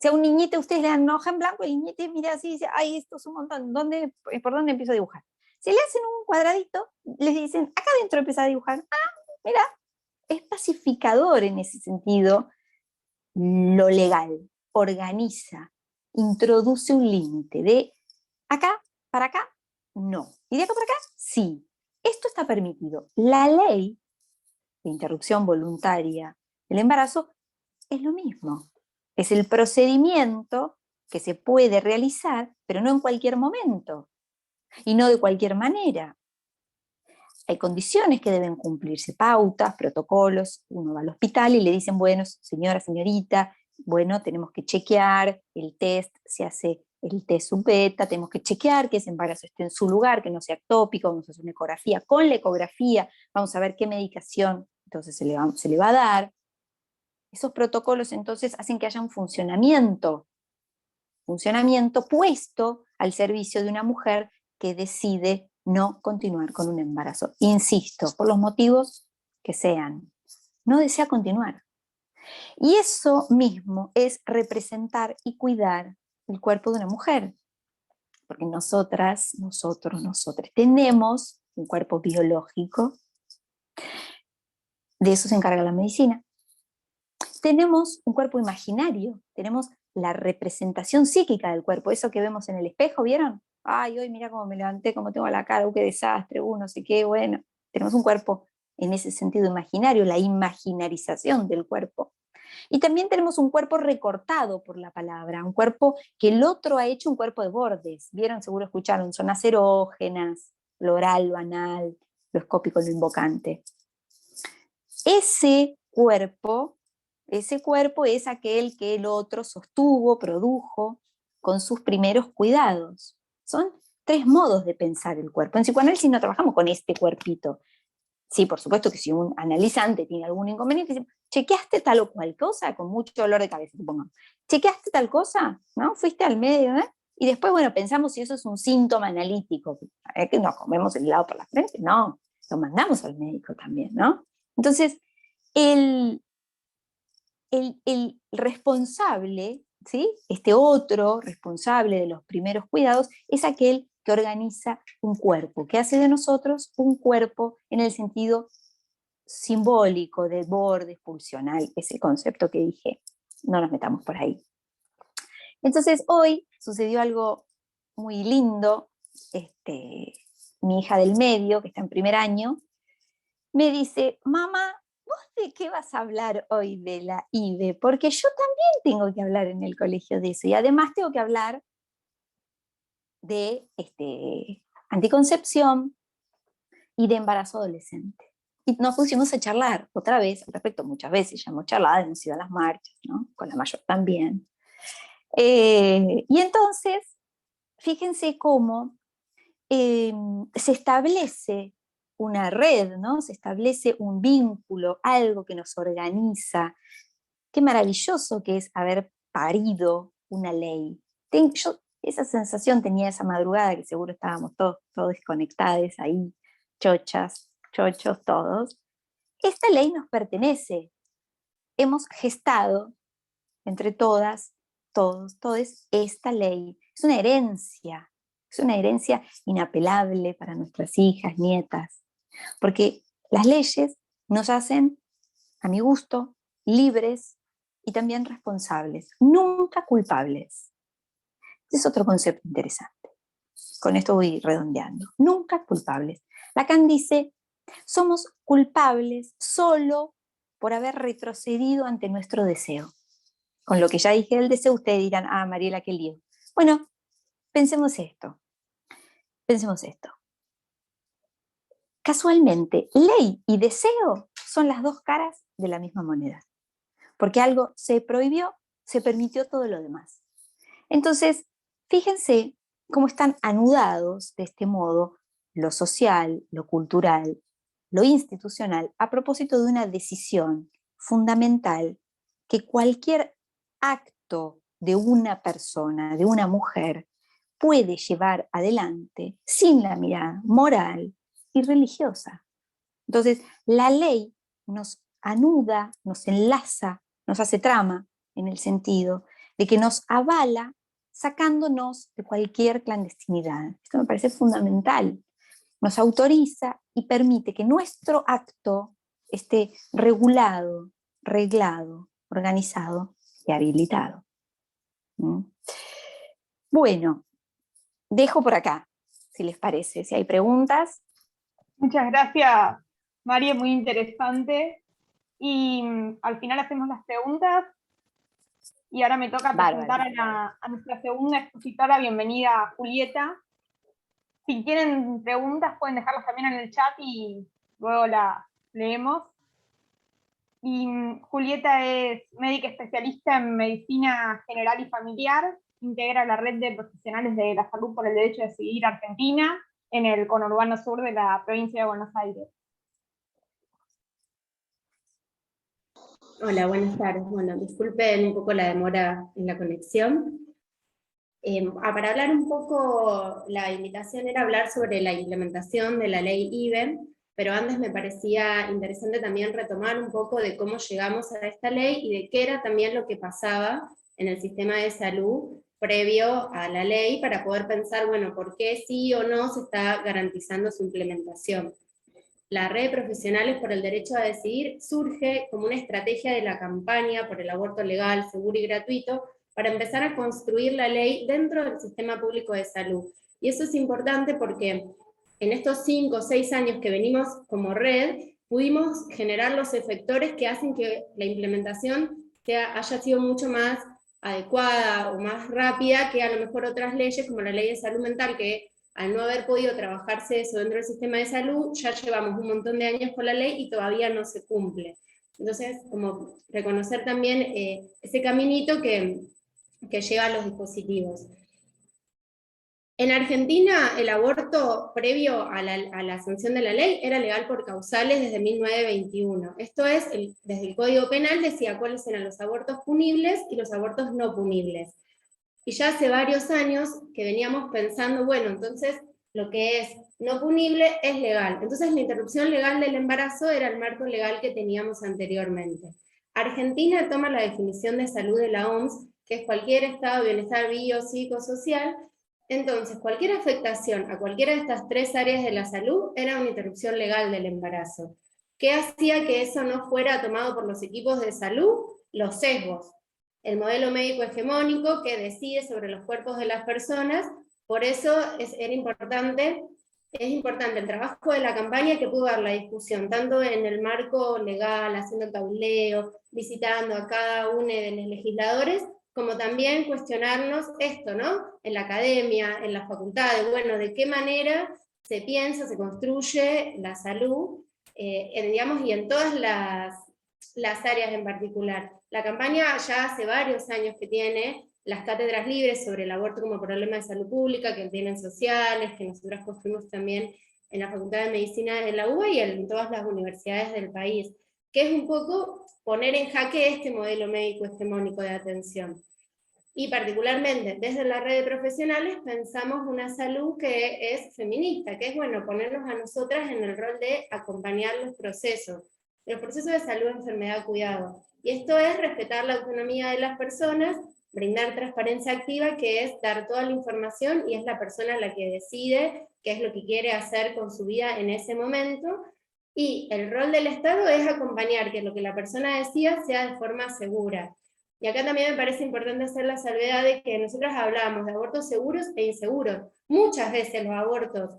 S2: Si a un niñito ustedes le dan una hoja en blanco, el niñito mira así y dice, ay, esto es un montón, ¿por dónde empiezo a dibujar? Si le hacen un cuadradito, les dicen, acá adentro empieza a dibujar. Ah, mira, es pacificador en ese sentido lo legal, organiza, introduce un límite de acá para acá, no. Y de acá para acá, sí. Esto está permitido. La ley de interrupción voluntaria del embarazo es lo mismo. Es el procedimiento que se puede realizar, pero no en cualquier momento y no de cualquier manera. Hay condiciones que deben cumplirse, pautas, protocolos. Uno va al hospital y le dicen, bueno, señora, señorita, bueno, tenemos que chequear el test, se hace el test sub-beta, tenemos que chequear que ese embarazo esté en su lugar, que no sea ectópico, vamos a hacer una ecografía. Con la ecografía vamos a ver qué medicación entonces se le va a dar. Esos protocolos entonces hacen que haya un funcionamiento puesto al servicio de una mujer que decide no continuar con un embarazo. Insisto, por los motivos que sean, no desea continuar. Y eso mismo es representar y cuidar el cuerpo de una mujer. Porque nosotras, nosotros, nosotras tenemos un cuerpo biológico, de eso se encarga la medicina. Tenemos un cuerpo imaginario, tenemos la representación psíquica del cuerpo, eso que vemos en el espejo, ¿vieron? Ay, hoy mira cómo me levanté, cómo tengo la cara, qué desastre, no sé qué, bueno. Tenemos un cuerpo en ese sentido imaginario, la imaginarización del cuerpo. Y también tenemos un cuerpo recortado por la palabra, un cuerpo que el otro ha hecho un cuerpo de bordes. ¿Vieron? Seguro escucharon, zonas erógenas, lo oral, lo anal, lo escópico, lo invocante. Ese cuerpo es aquel que el otro sostuvo, produjo con sus primeros cuidados. Son 3 modos de pensar el cuerpo. En psicoanálisis no trabajamos con este cuerpito. Sí, por supuesto que si un analizante tiene algún inconveniente, dice, ¿chequeaste tal o cual cosa? Con mucho dolor de cabeza, supongamos. ¿Chequeaste tal cosa? ¿No? ¿Fuiste al médico? Y después, bueno, pensamos si eso es un síntoma analítico. ¿Es que nos comemos el helado por la frente? No, lo mandamos al médico también, ¿no? Entonces, el responsable, ¿sí? Este otro responsable de los primeros cuidados es aquel que organiza un cuerpo, que hace de nosotros un cuerpo en el sentido simbólico, de borde, pulsional, ese concepto que dije, no nos metamos por ahí. Entonces hoy sucedió algo muy lindo, mi hija del medio, que está en primer año, me dice, mamá, ¿vos de qué vas a hablar hoy de la IVE? Porque yo también tengo que hablar en el colegio de eso, y además tengo que hablar de anticoncepción y de embarazo adolescente. Y nos pusimos a charlar otra vez al respecto, muchas veces ya hemos charlado, hemos ido a las marchas, ¿no? Con la mayor también. Y entonces, fíjense cómo se establece una red, ¿no? Se establece un vínculo, algo que nos organiza. Qué maravilloso que es haber parido una ley. Yo esa sensación tenía esa madrugada, que seguro estábamos todos desconectados ahí, chochas, chochos todos. Esta ley nos pertenece. Hemos gestado entre todas, todos, todes, esta ley. Es una herencia inapelable para nuestras hijas, nietas, porque las leyes nos hacen, a mi gusto, libres y también responsables, nunca culpables. Ese es otro concepto interesante. Con esto voy redondeando. Nunca culpables. Lacan dice, somos culpables solo por haber retrocedido ante nuestro deseo. Con lo que ya dije del deseo, ustedes dirán, ah, Mariela, qué lío. Bueno, pensemos esto. Casualmente, ley y deseo son las dos caras de la misma moneda. Porque algo se prohibió, se permitió todo lo demás. Entonces, fíjense cómo están anudados de este modo lo social, lo cultural, lo institucional, a propósito de una decisión fundamental que cualquier acto de una persona, de una mujer, puede llevar adelante sin la mirada moral y religiosa. Entonces, la ley nos anuda, nos enlaza, nos hace trama en el sentido de que nos avala sacándonos de cualquier clandestinidad. Esto me parece fundamental. Nos autoriza y permite que nuestro acto esté regulado, reglado, organizado y habilitado. Bueno, dejo por acá, si les parece. Si hay preguntas.
S1: Muchas gracias, María, muy interesante. Y al final hacemos las preguntas. Y ahora me toca presentar a nuestra segunda expositora. Bienvenida, Julieta. Si tienen preguntas pueden dejarlas también en el chat y luego las leemos. Y Julieta es médica especialista en medicina general y familiar, integra la red de profesionales de la salud por el derecho a decidir Argentina en el conurbano sur de la provincia de Buenos Aires.
S4: Hola, buenas tardes. Bueno, disculpen un poco la demora en la conexión. Para hablar un poco, la invitación era hablar sobre la implementación de la ley IBEM, pero antes me parecía interesante también retomar un poco de cómo llegamos a esta ley y de qué era también lo que pasaba en el sistema de salud previo a la ley, para poder pensar, bueno, por qué sí o no se está garantizando su implementación. La red de profesionales por el derecho a decidir surge como una estrategia de la campaña por el aborto legal, seguro y gratuito, para empezar a construir la ley dentro del sistema público de salud. Y eso es importante porque en estos 5 o 6 años que venimos como red, pudimos generar los efectores que hacen que la implementación haya sido mucho más adecuada o más rápida que a lo mejor otras leyes, como la ley de salud mental, que al no haber podido trabajarse eso dentro del sistema de salud, ya llevamos un montón de años con la ley y todavía no se cumple. Entonces, como reconocer también ese caminito que lleva a los dispositivos. En Argentina, el aborto previo a la sanción de la ley era legal por causales desde 1921. Esto es, desde el Código Penal decía cuáles eran los abortos punibles y los abortos no punibles. Y ya hace varios años que veníamos pensando, bueno, entonces lo que es no punible es legal. Entonces la interrupción legal del embarazo era el marco legal que teníamos anteriormente. Argentina toma la definición de salud de la OMS, que es cualquier estado de bienestar biopsicosocial. Entonces, cualquier afectación a cualquiera de estas 3 áreas de la salud era una interrupción legal del embarazo. ¿Qué hacía que eso no fuera tomado por los equipos de salud? Los sesgos. El modelo médico hegemónico que decide sobre los cuerpos de las personas. Por eso es importante el trabajo de la campaña, que pudo dar la discusión, tanto en el marco legal, haciendo el tableo, visitando a cada uno de los legisladores, como también cuestionarnos esto, ¿no? En la academia, en las facultades, bueno, de qué manera se piensa, se construye la salud, digamos, y en todas las áreas en particular. La campaña ya hace varios años que tiene las cátedras libres sobre el aborto como problema de salud pública, que tienen sociales, que nosotros construimos también en la Facultad de Medicina de la UBA y en todas las universidades del país, que es un poco poner en jaque este modelo médico hegemónico de atención. Y particularmente desde la red de profesionales pensamos una salud que es feminista, que es, bueno, ponernos a nosotras en el rol de acompañar los procesos de salud, enfermedad, cuidado. Y esto es respetar la autonomía de las personas, brindar transparencia activa, que es dar toda la información y es la persona la que decide qué es lo que quiere hacer con su vida en ese momento. Y el rol del Estado es acompañar que lo que la persona decida sea de forma segura. Y acá también me parece importante hacer la salvedad de que nosotros hablamos de abortos seguros e inseguros. Muchas veces los abortos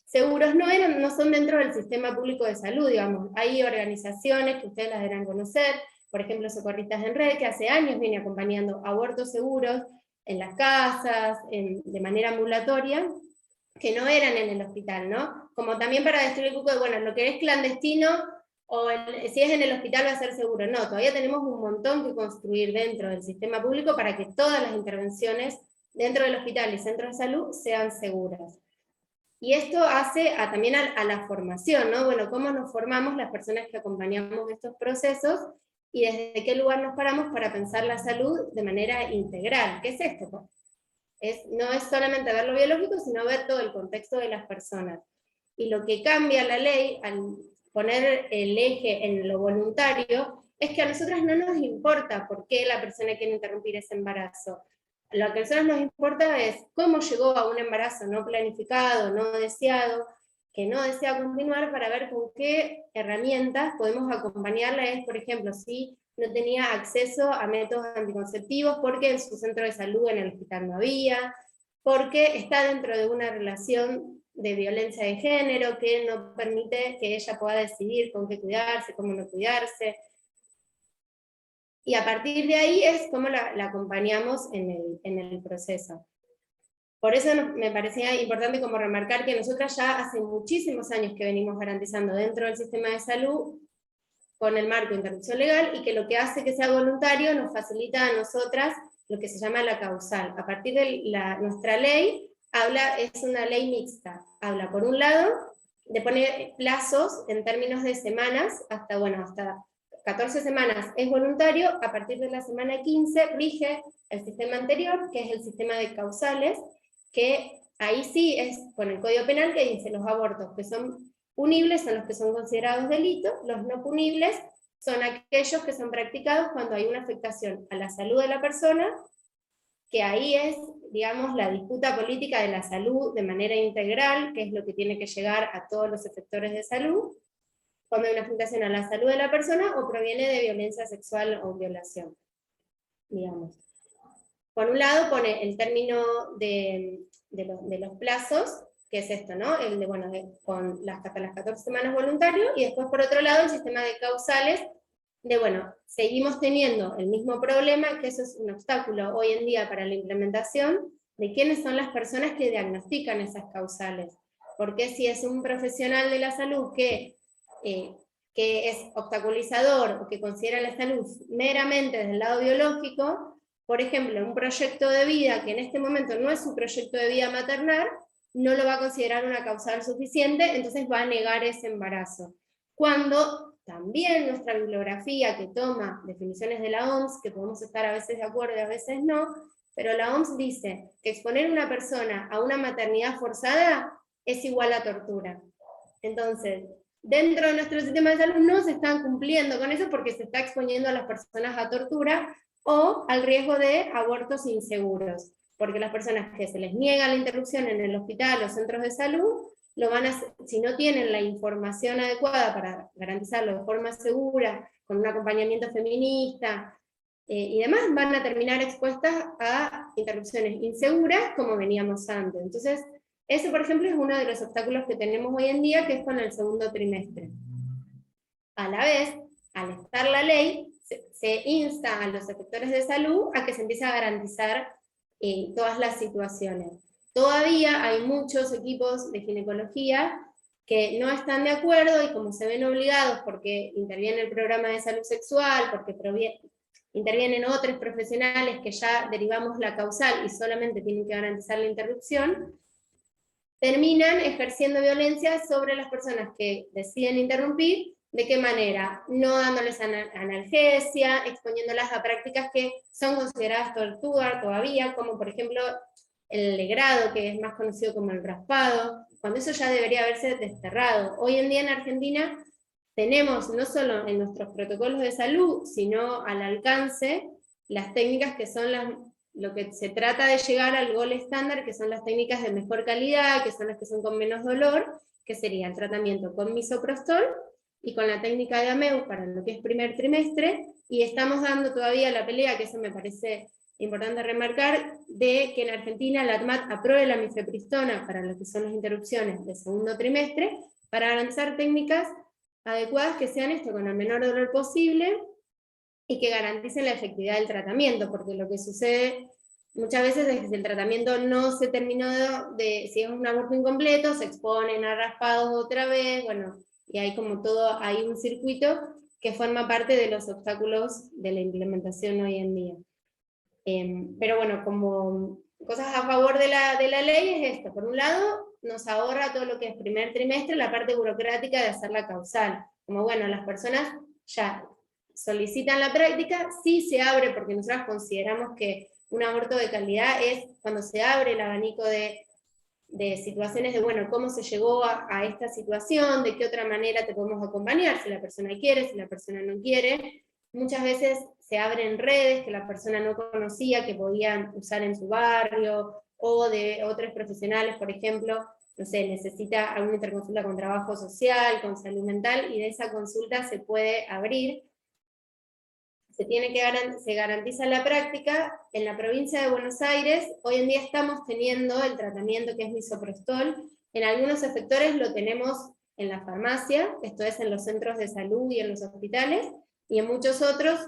S4: seguros no son dentro del sistema público de salud, digamos. Hay organizaciones que ustedes las deberán conocer, por ejemplo, Socorristas en Red, que hace años viene acompañando abortos seguros en las casas, de manera ambulatoria, que no eran en el hospital, ¿no? Como también para destruir un poco de, bueno, lo que es clandestino, o si es en el hospital va a ser seguro. No, todavía tenemos un montón que construir dentro del sistema público para que todas las intervenciones dentro del hospital y centros de salud sean seguras. Y esto hace también a la formación, ¿no? Bueno, cómo nos formamos las personas que acompañamos estos procesos y desde qué lugar nos paramos para pensar la salud de manera integral. ¿Qué es esto? No es solamente ver lo biológico, sino ver todo el contexto de las personas. Y lo que cambia la ley al poner el eje en lo voluntario es que a nosotras no nos importa por qué la persona quiere interrumpir ese embarazo. Lo que a nosotros nos importa es cómo llegó a un embarazo no planificado, no deseado, que no desea continuar, para ver con qué herramientas podemos acompañarla. Es, por ejemplo, si no tenía acceso a métodos anticonceptivos porque en su centro de salud en el hospital no había, porque está dentro de una relación de violencia de género que no permite que ella pueda decidir con qué cuidarse, cómo no cuidarse. Y a partir de ahí es como la acompañamos en el proceso. Por eso me parecía importante como remarcar que nosotras ya hace muchísimos años que venimos garantizando dentro del sistema de salud con el marco de interrupción legal, y que lo que hace que sea voluntario nos facilita a nosotras lo que se llama la causal. A partir de nuestra ley, es una ley mixta. Habla, por un lado, de poner plazos en términos de semanas, hasta 14 semanas es voluntario, a partir de la semana 15 rige el sistema anterior, que es el sistema de causales, que ahí sí es con el Código Penal, que dice los abortos que son punibles son los que son considerados delitos, los no punibles son aquellos que son practicados cuando hay una afectación a la salud de la persona, que ahí es, digamos, la disputa política de la salud de manera integral, que es lo que tiene que llegar a todos los efectores de salud, cuando hay una afectación a la salud de la persona o proviene de violencia sexual o violación, digamos. Por un lado pone el término de los plazos, que es esto, ¿no? El de, bueno, con hasta las 14 semanas voluntario, y después por otro lado el sistema de causales, de, bueno, seguimos teniendo el mismo problema, que eso es un obstáculo hoy en día para la implementación, de quiénes son las personas que diagnostican esas causales. Porque si es un profesional de la salud que es obstaculizador o que considera la salud meramente desde el lado biológico, por ejemplo, un proyecto de vida que en este momento no es un proyecto de vida maternal, no lo va a considerar una causal suficiente, entonces va a negar ese embarazo. Cuando también nuestra bibliografía, que toma definiciones de la OMS, que podemos estar a veces de acuerdo y a veces no, pero la OMS dice que exponer a una persona a una maternidad forzada es igual a tortura. Entonces, dentro de nuestro sistema de salud no se están cumpliendo con eso porque se está exponiendo a las personas a tortura o al riesgo de abortos inseguros, porque las personas que se les niega la interrupción en el hospital o centros de salud, lo van a hacer, si no tienen la información adecuada para garantizarlo de forma segura, con un acompañamiento feminista y demás, van a terminar expuestas a interrupciones inseguras como veníamos antes. Entonces, ese, por ejemplo, es uno de los obstáculos que tenemos hoy en día, que es con el segundo trimestre. A la vez, al estar la ley, se insta a los efectores de salud a que se empiece a garantizar todas las situaciones. Todavía hay muchos equipos de ginecología que no están de acuerdo, y como se ven obligados porque interviene el programa de salud sexual, porque intervienen otros profesionales que ya derivamos la causal y solamente tienen que garantizar la interrupción, terminan ejerciendo violencia sobre las personas que deciden interrumpir. ¿De qué manera? No dándoles analgesia, exponiéndolas a prácticas que son consideradas tortura todavía, como por ejemplo el legrado, que es más conocido como el raspado, cuando eso ya debería haberse desterrado. Hoy en día en Argentina tenemos no solo en nuestros protocolos de salud, sino al alcance las técnicas que son lo que se trata de llegar al gold estándar, que son las técnicas de mejor calidad, que son las que son con menos dolor, que sería el tratamiento con misoprostol y con la técnica de AMEU para lo que es primer trimestre, y estamos dando todavía la pelea, que eso me parece importante remarcar, de que en Argentina la ATMAT apruebe la mifepristona para lo que son las interrupciones de segundo trimestre, para garantizar técnicas adecuadas que sean esto con el menor dolor posible, y que garanticen la efectividad del tratamiento, porque lo que sucede muchas veces es que si el tratamiento no se terminó si es un aborto incompleto, se exponen a raspados otra vez, bueno, y hay como todo, hay un circuito que forma parte de los obstáculos de la implementación hoy en día. Pero bueno, como cosas a favor de la ley es esto: por un lado, nos ahorra todo lo que es primer trimestre, la parte burocrática de hacerla causal, como bueno, las personas ya solicitan la práctica, sí se abre, porque nosotros consideramos que un aborto de calidad es cuando se abre el abanico de situaciones de, bueno, cómo se llegó a esta situación, de qué otra manera te podemos acompañar, si la persona quiere, si la persona no quiere. Muchas veces se abren redes que la persona no conocía, que podían usar en su barrio, o de otros profesionales, por ejemplo, no sé, necesita alguna interconsulta con trabajo social, con salud mental, y de esa consulta se puede abrir. Se garantiza la práctica. En la provincia de Buenos Aires, hoy en día estamos teniendo el tratamiento que es misoprostol. En algunos efectores lo tenemos en la farmacia, esto es en los centros de salud y en los hospitales, y en muchos otros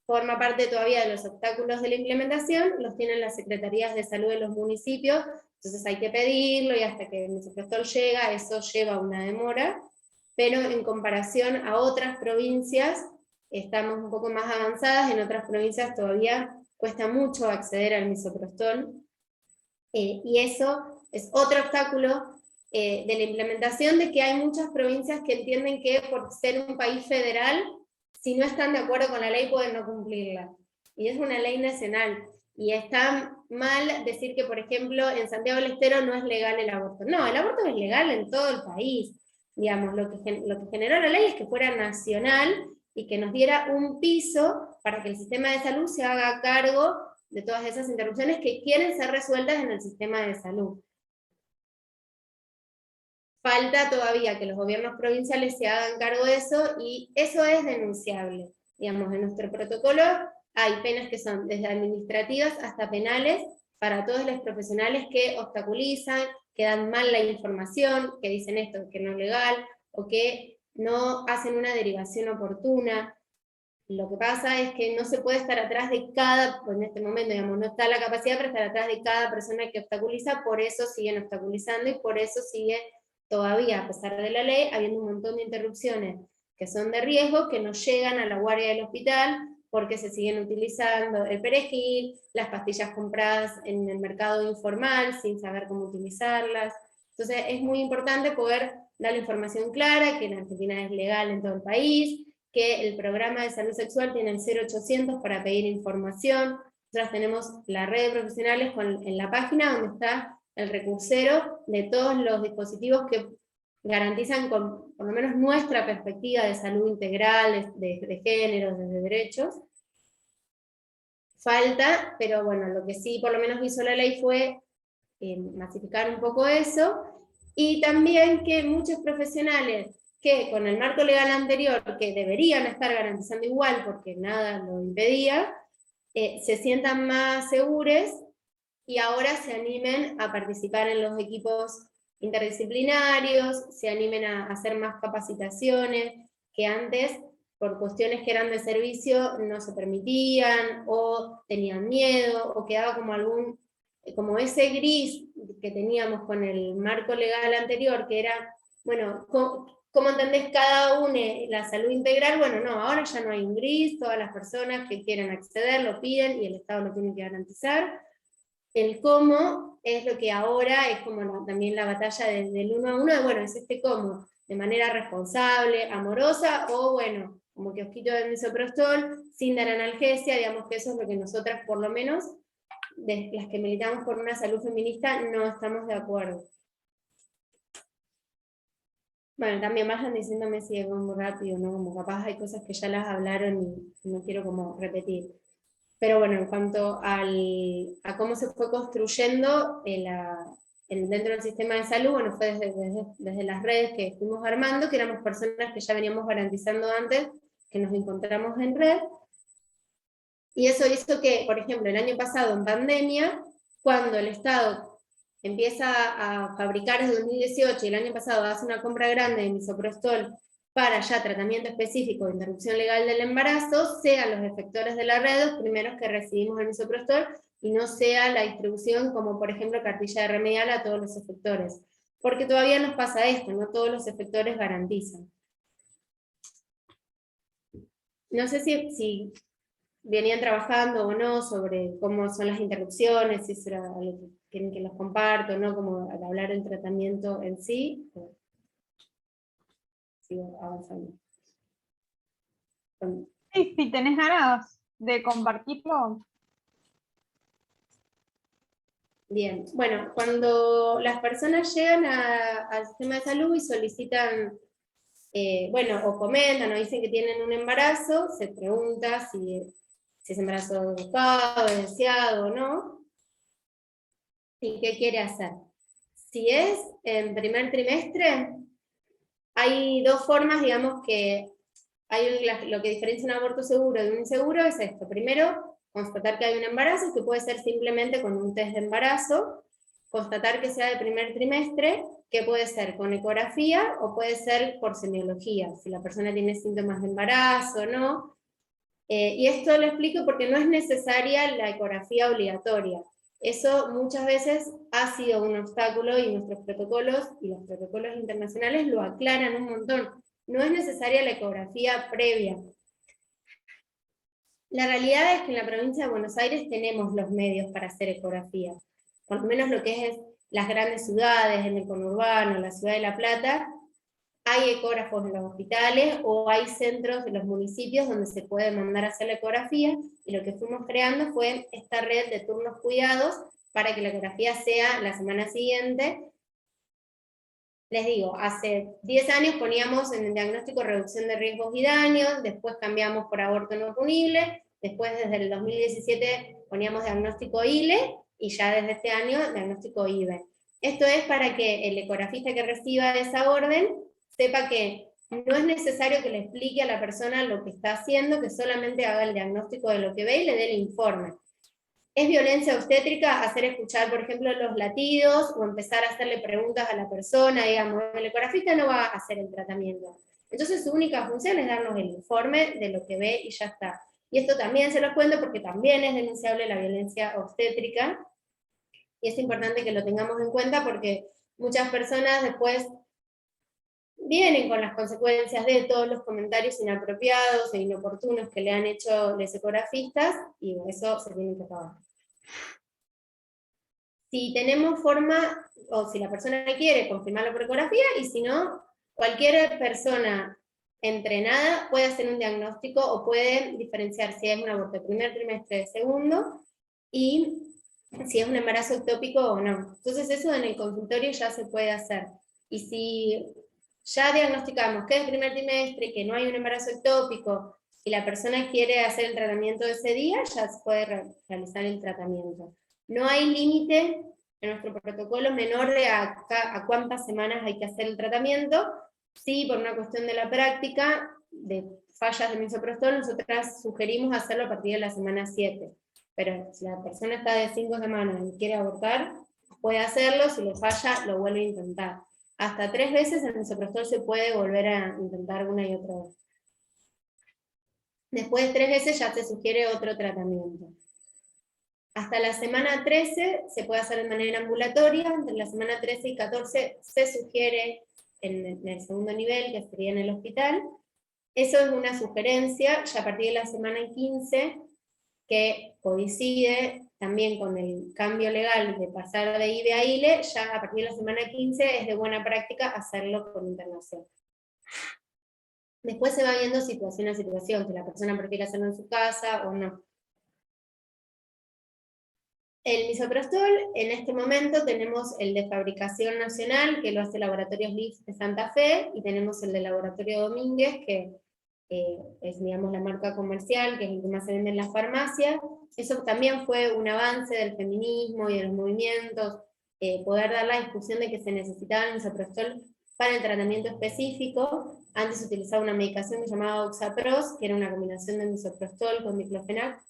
S4: forma parte todavía de los obstáculos de la implementación, los tienen las secretarías de salud de los municipios, entonces hay que pedirlo, y hasta que el misoprostol llega, eso lleva una demora, pero en comparación a otras provincias, estamos un poco más avanzadas. En otras provincias todavía cuesta mucho acceder al misoprostol, y eso es otro obstáculo de la implementación, de que hay muchas provincias que entienden que por ser un país federal, si no están de acuerdo con la ley pueden no cumplirla, y es una ley nacional, y está mal decir que, por ejemplo, en Santiago del Estero no es legal el aborto. No, el aborto es legal en todo el país. Digamos, lo que generó la ley es que fuera nacional, y que nos diera un piso para que el sistema de salud se haga cargo de todas esas interrupciones que quieren ser resueltas en el sistema de salud. Falta todavía que los gobiernos provinciales se hagan cargo de eso, y eso es denunciable. Digamos, en nuestro protocolo hay penas que son desde administrativas hasta penales para todos los profesionales que obstaculizan, que dan mal la información, que dicen esto que no es legal, o que no hacen una derivación oportuna. Lo que pasa es que no se puede estar atrás de cada, en este momento, digamos, no está la capacidad para estar atrás de cada persona que obstaculiza, por eso siguen obstaculizando, y por eso sigue todavía, a pesar de la ley, habiendo un montón de interrupciones que son de riesgo, que no llegan a la guardia del hospital, porque se siguen utilizando el perejil, las pastillas compradas en el mercado informal, sin saber cómo utilizarlas. Entonces es muy importante poder dar la información clara, que en Argentina es legal en todo el país, que el programa de salud sexual tiene el 0800 para pedir información. Nosotros tenemos la red de profesionales en la página, donde está el recursero de todos los dispositivos que garantizan por lo menos nuestra perspectiva de salud integral, de género, de derechos. Falta, pero bueno, lo que sí por lo menos hizo la ley fue masificar un poco eso, y también que muchos profesionales que con el marco legal anterior, que deberían estar garantizando igual porque nada lo impedía, se sientan más seguros, y ahora se animen a participar en los equipos interdisciplinarios, se animen a hacer más capacitaciones, que antes, por cuestiones que eran de servicio, no se permitían, o tenían miedo, o quedaba como ese gris que teníamos con el marco legal anterior, que era, bueno, ¿cómo entendés cada uno la salud integral? Bueno, no, ahora ya no hay un gris, todas las personas que quieren acceder lo piden, y el Estado lo tiene que garantizar. El cómo es lo que ahora es como también la batalla del 1 a 1, de, bueno, es este cómo, de manera responsable, amorosa, o bueno, como kiosquito de misoprostol, sin dar analgesia. Digamos que eso es lo que nosotras, por lo menos, de las que militamos por una salud feminista, no estamos de acuerdo. Bueno, también vayan diciéndome si es muy rápido, ¿no? Como capaz hay cosas que ya las hablaron y no quiero como repetir. Pero bueno, en cuanto a cómo se fue construyendo dentro del sistema de salud, bueno, fue desde las redes que fuimos armando, que éramos personas que ya veníamos garantizando antes, que nos encontramos en red, y eso hizo que, por ejemplo, el año pasado en pandemia, cuando el Estado empieza a fabricar desde 2018 y el año pasado hace una compra grande de misoprostol para ya tratamiento específico de interrupción legal del embarazo, sean los efectores de la red los primeros que recibimos el misoprostol y no sea la distribución como por ejemplo cartilla de remedial a todos los efectores. Porque todavía nos pasa esto, no todos los efectores garantizan. No sé si venían trabajando o no sobre cómo son las interrupciones, si será algo que quieren que los comparto, ¿no? Como al hablar del tratamiento en sí. Sigo avanzando.
S1: Sí, si tenés ganas de compartirlo.
S4: Bien, bueno, cuando las personas llegan al sistema de salud y solicitan, bueno, o comentan o dicen que tienen un embarazo, se pregunta si ese embarazo es buscado, es deseado o no, y qué quiere hacer. Si es en primer trimestre, hay dos formas, digamos, que hay lo que diferencia un aborto seguro de un inseguro es esto. Primero, constatar que hay un embarazo, que puede ser simplemente con un test de embarazo, constatar que sea de primer trimestre, que puede ser con ecografía o puede ser por semiología, si la persona tiene síntomas de embarazo o no. Y esto lo explico porque no es necesaria la ecografía obligatoria. Eso muchas veces ha sido un obstáculo y nuestros protocolos y los protocolos internacionales lo aclaran un montón. No es necesaria la ecografía previa. La realidad es que en la provincia de Buenos Aires tenemos los medios para hacer ecografía. Por lo menos lo que es las grandes ciudades, en el conurbano, la ciudad de La Plata, hay ecógrafos en los hospitales o hay centros de los municipios donde se puede mandar a hacer la ecografía, y lo que fuimos creando fue esta red de turnos cuidados para que la ecografía sea la semana siguiente. Les digo, hace 10 años poníamos en el diagnóstico reducción de riesgos y daños, después cambiamos por aborto no punible, después desde el 2017 poníamos diagnóstico ILE, y ya desde este año diagnóstico IBE. Esto es para que el ecografista que reciba esa orden sepa que no es necesario que le explique a la persona lo que está haciendo, que solamente haga el diagnóstico de lo que ve y le dé el informe. ¿Es violencia obstétrica hacer escuchar, por ejemplo, los latidos o empezar a hacerle preguntas a la persona? Digamos, el ecografista no va a hacer el tratamiento. Entonces su única función es darnos el informe de lo que ve y ya está. Y esto también se lo cuento porque también es denunciable la violencia obstétrica, y es importante que lo tengamos en cuenta porque muchas personas después vienen con las consecuencias de todos los comentarios inapropiados e inoportunos que le han hecho los ecografistas, y eso se tiene que acabar. Si tenemos forma, o si la persona quiere, confirmarlo por ecografía, y si no, cualquier persona entrenada puede hacer un diagnóstico o puede diferenciar si es un aborto de primer trimestre, de segundo, y si es un embarazo ectópico o no. Entonces eso en el consultorio ya se puede hacer. Y si ya diagnosticamos que es el primer trimestre, que no hay un embarazo ectópico, y la persona quiere hacer el tratamiento ese día, ya se puede realizar el tratamiento. No hay límite en nuestro protocolo menor de a cuántas semanas hay que hacer el tratamiento. Sí, por una cuestión de la práctica, de fallas de misoprostol, nosotras sugerimos hacerlo a partir de la semana 7. Pero si la persona está de 5 semanas y quiere abortar, puede hacerlo, si le falla, lo vuelve a intentar. Hasta 3 veces el misoprostol se puede volver a intentar una y otra vez. Después de 3 veces ya se sugiere otro tratamiento. Hasta la semana 13 se puede hacer de manera ambulatoria, entre la semana 13 y 14 se sugiere en el segundo nivel, que sería en el hospital. Eso es una sugerencia, ya a partir de la semana 15, que coincide también con el cambio legal de pasar de IBE a ILE, ya a partir de la semana 15 es de buena práctica hacerlo con internación. Después se va viendo situación a situación, si la persona prefiere hacerlo en su casa o no. El misoprostol, en este momento tenemos el de fabricación nacional, que lo hace Laboratorios Lips de Santa Fe, y tenemos el de Laboratorio Domínguez, que es, digamos, la marca comercial, que es el que más se vende en las farmacias. Eso también fue un avance del feminismo y de los movimientos, poder dar la discusión de que se necesitaba el misoprostol para el tratamiento específico. Antes se utilizaba una medicación que se llamaba Oxapros, que era una combinación de misoprostol con diclofenac.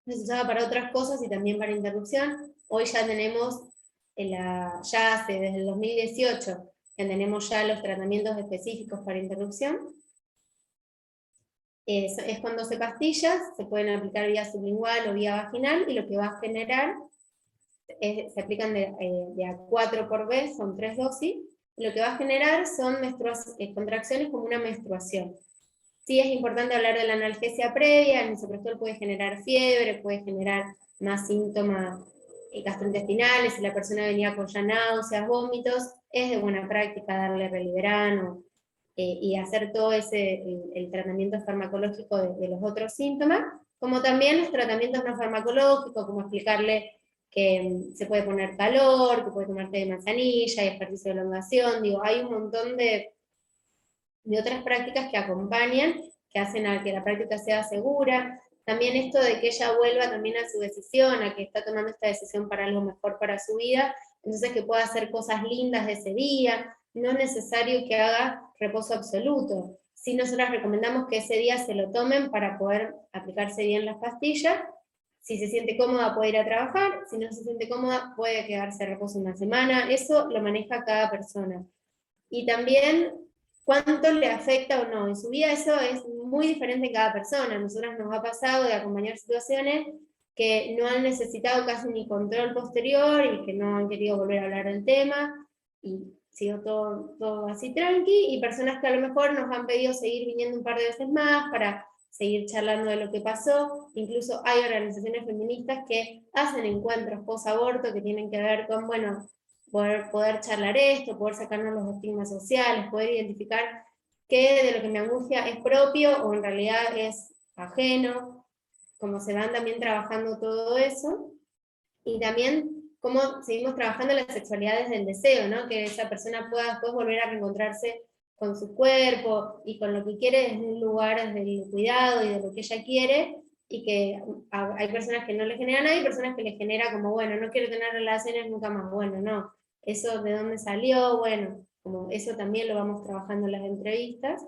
S4: Se usaba para otras cosas y también para interrupción. Hoy ya tenemos, desde el 2018, ya tenemos ya los tratamientos específicos para interrupción. Es con 12 pastillas, se pueden aplicar vía sublingual o vía vaginal, y lo que va a generar, se aplican de a 4 por vez, son 3 dosis, y lo que va a generar son contracciones como una menstruación. Sí es importante hablar de la analgesia previa. El misoprostol puede generar fiebre, puede generar más síntomas gastrointestinales, si la persona venía con ya náuseas, vómitos, es de buena práctica darle Reliberan y hacer todo el tratamiento farmacológico de los otros síntomas, como también los tratamientos no farmacológicos, como explicarle que se puede poner calor, que puede tomar té de manzanilla y ejercicio de elongación. Digo, hay un montón de otras prácticas que acompañan, que hacen a que la práctica sea segura. También esto de que ella vuelva también a su decisión, a que está tomando esta decisión para algo mejor para su vida, entonces que pueda hacer cosas lindas de ese día, no es necesario que haga reposo absoluto. Sí, nosotras recomendamos que ese día se lo tomen para poder aplicarse bien las pastillas. Si se siente cómoda puede ir a trabajar, si no se siente cómoda puede quedarse a reposo una semana, eso lo maneja cada persona. Y también cuánto le afecta o no en su vida, eso es muy diferente en cada persona. A nosotras nos ha pasado de acompañar situaciones que no han necesitado casi ni control posterior y que no han querido volver a hablar del tema, y sido todo así tranqui, y personas que a lo mejor nos han pedido seguir viniendo un par de veces más para seguir charlando de lo que pasó. Incluso hay organizaciones feministas que hacen encuentros post-aborto que tienen que ver con, bueno, poder charlar esto, poder sacarnos los estigmas sociales, poder identificar qué de lo que me angustia es propio o en realidad es ajeno, cómo se van también trabajando todo eso, y también cómo seguimos trabajando las sexualidades del deseo, ¿no? Que esa persona pueda después volver a reencontrarse con su cuerpo y con lo que quiere desde un lugar del cuidado y de lo que ella quiere, y que hay personas que no le generan nada, y personas que le genera como, bueno, no quiero tener relaciones nunca más, bueno, no, eso de dónde salió, bueno, como eso también lo vamos trabajando en las entrevistas.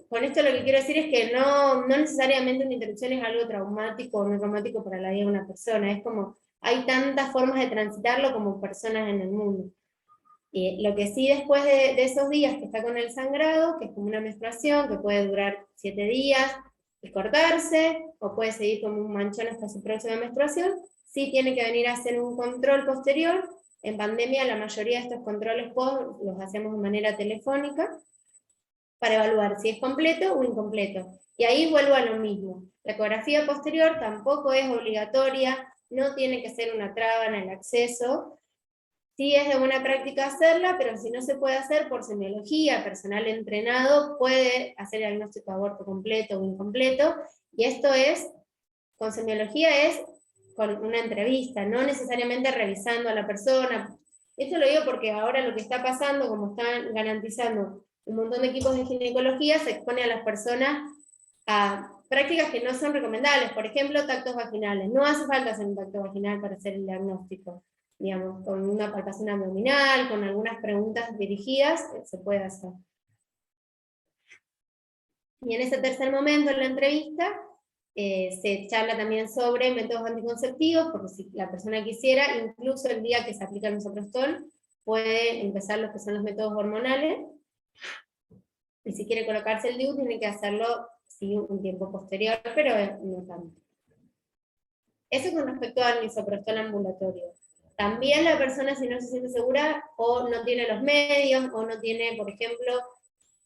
S4: Con esto lo que quiero decir es que no necesariamente una interrupción es algo traumático o no traumático para la vida de una persona, es como, hay tantas formas de transitarlo como personas en el mundo. Lo que sí, después de esos días que está con el sangrado, que es como una menstruación, que puede durar 7 días, y cortarse, o puede seguir como un manchón hasta su próxima menstruación, sí tiene que venir a hacer un control posterior. En pandemia la mayoría de estos controles los hacemos de manera telefónica, para evaluar si es completo o incompleto. Y ahí vuelvo a lo mismo. La ecografía posterior tampoco es obligatoria, no tiene que ser una traba en el acceso. Sí es de buena práctica hacerla, pero si no se puede hacer por semiología, personal entrenado puede hacer el diagnóstico de aborto completo o incompleto, y esto es, con semiología es con una entrevista, no necesariamente revisando a la persona. Esto lo digo porque ahora lo que está pasando, como están garantizando un montón de equipos de ginecología, se expone a las personas a prácticas que no son recomendables, por ejemplo, tactos vaginales. No hace falta hacer un tacto vaginal para hacer el diagnóstico. Digamos, con una palpación abdominal, con algunas preguntas dirigidas, se puede hacer. Y en ese tercer momento en la entrevista, se charla también sobre métodos anticonceptivos, porque si la persona quisiera, incluso el día que se aplica el misoprostol, puede empezar lo que son los métodos hormonales, y si quiere colocarse el DIU, tiene que hacerlo sí, un tiempo posterior, pero no tanto. Eso con respecto al misoprostol ambulatorio. También la persona, si no se siente segura, o no tiene los medios, o no tiene, por ejemplo,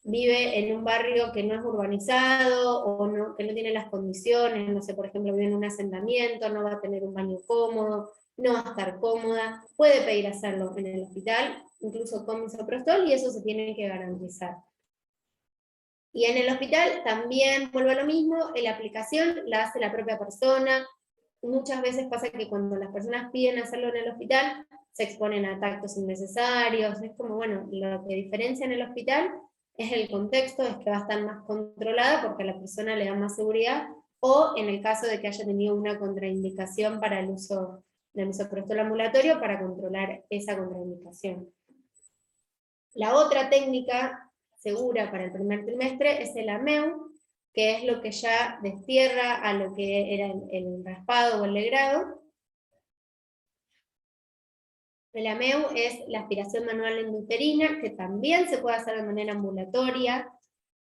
S4: vive en un barrio que no es urbanizado, o que no tiene las condiciones, no sé, por ejemplo, vive en un asentamiento, no va a tener un baño cómodo, no va a estar cómoda, puede pedir hacerlo en el hospital, incluso con misoprostol, y eso se tiene que garantizar. Y en el hospital también vuelve a lo mismo, la aplicación la hace la propia persona. Muchas veces pasa que cuando las personas piden hacerlo en el hospital, se exponen a tactos innecesarios, es como, bueno, lo que diferencia en el hospital es el contexto, es que va a estar más controlada porque a la persona le da más seguridad, o en el caso de que haya tenido una contraindicación para el uso del misoprostol ambulatorio, para controlar esa contraindicación. La otra técnica segura para el primer trimestre es el AMEU, que es lo que ya destierra a lo que era el raspado o el legrado. El AMEU es la aspiración manual endouterina, que también se puede hacer de manera ambulatoria,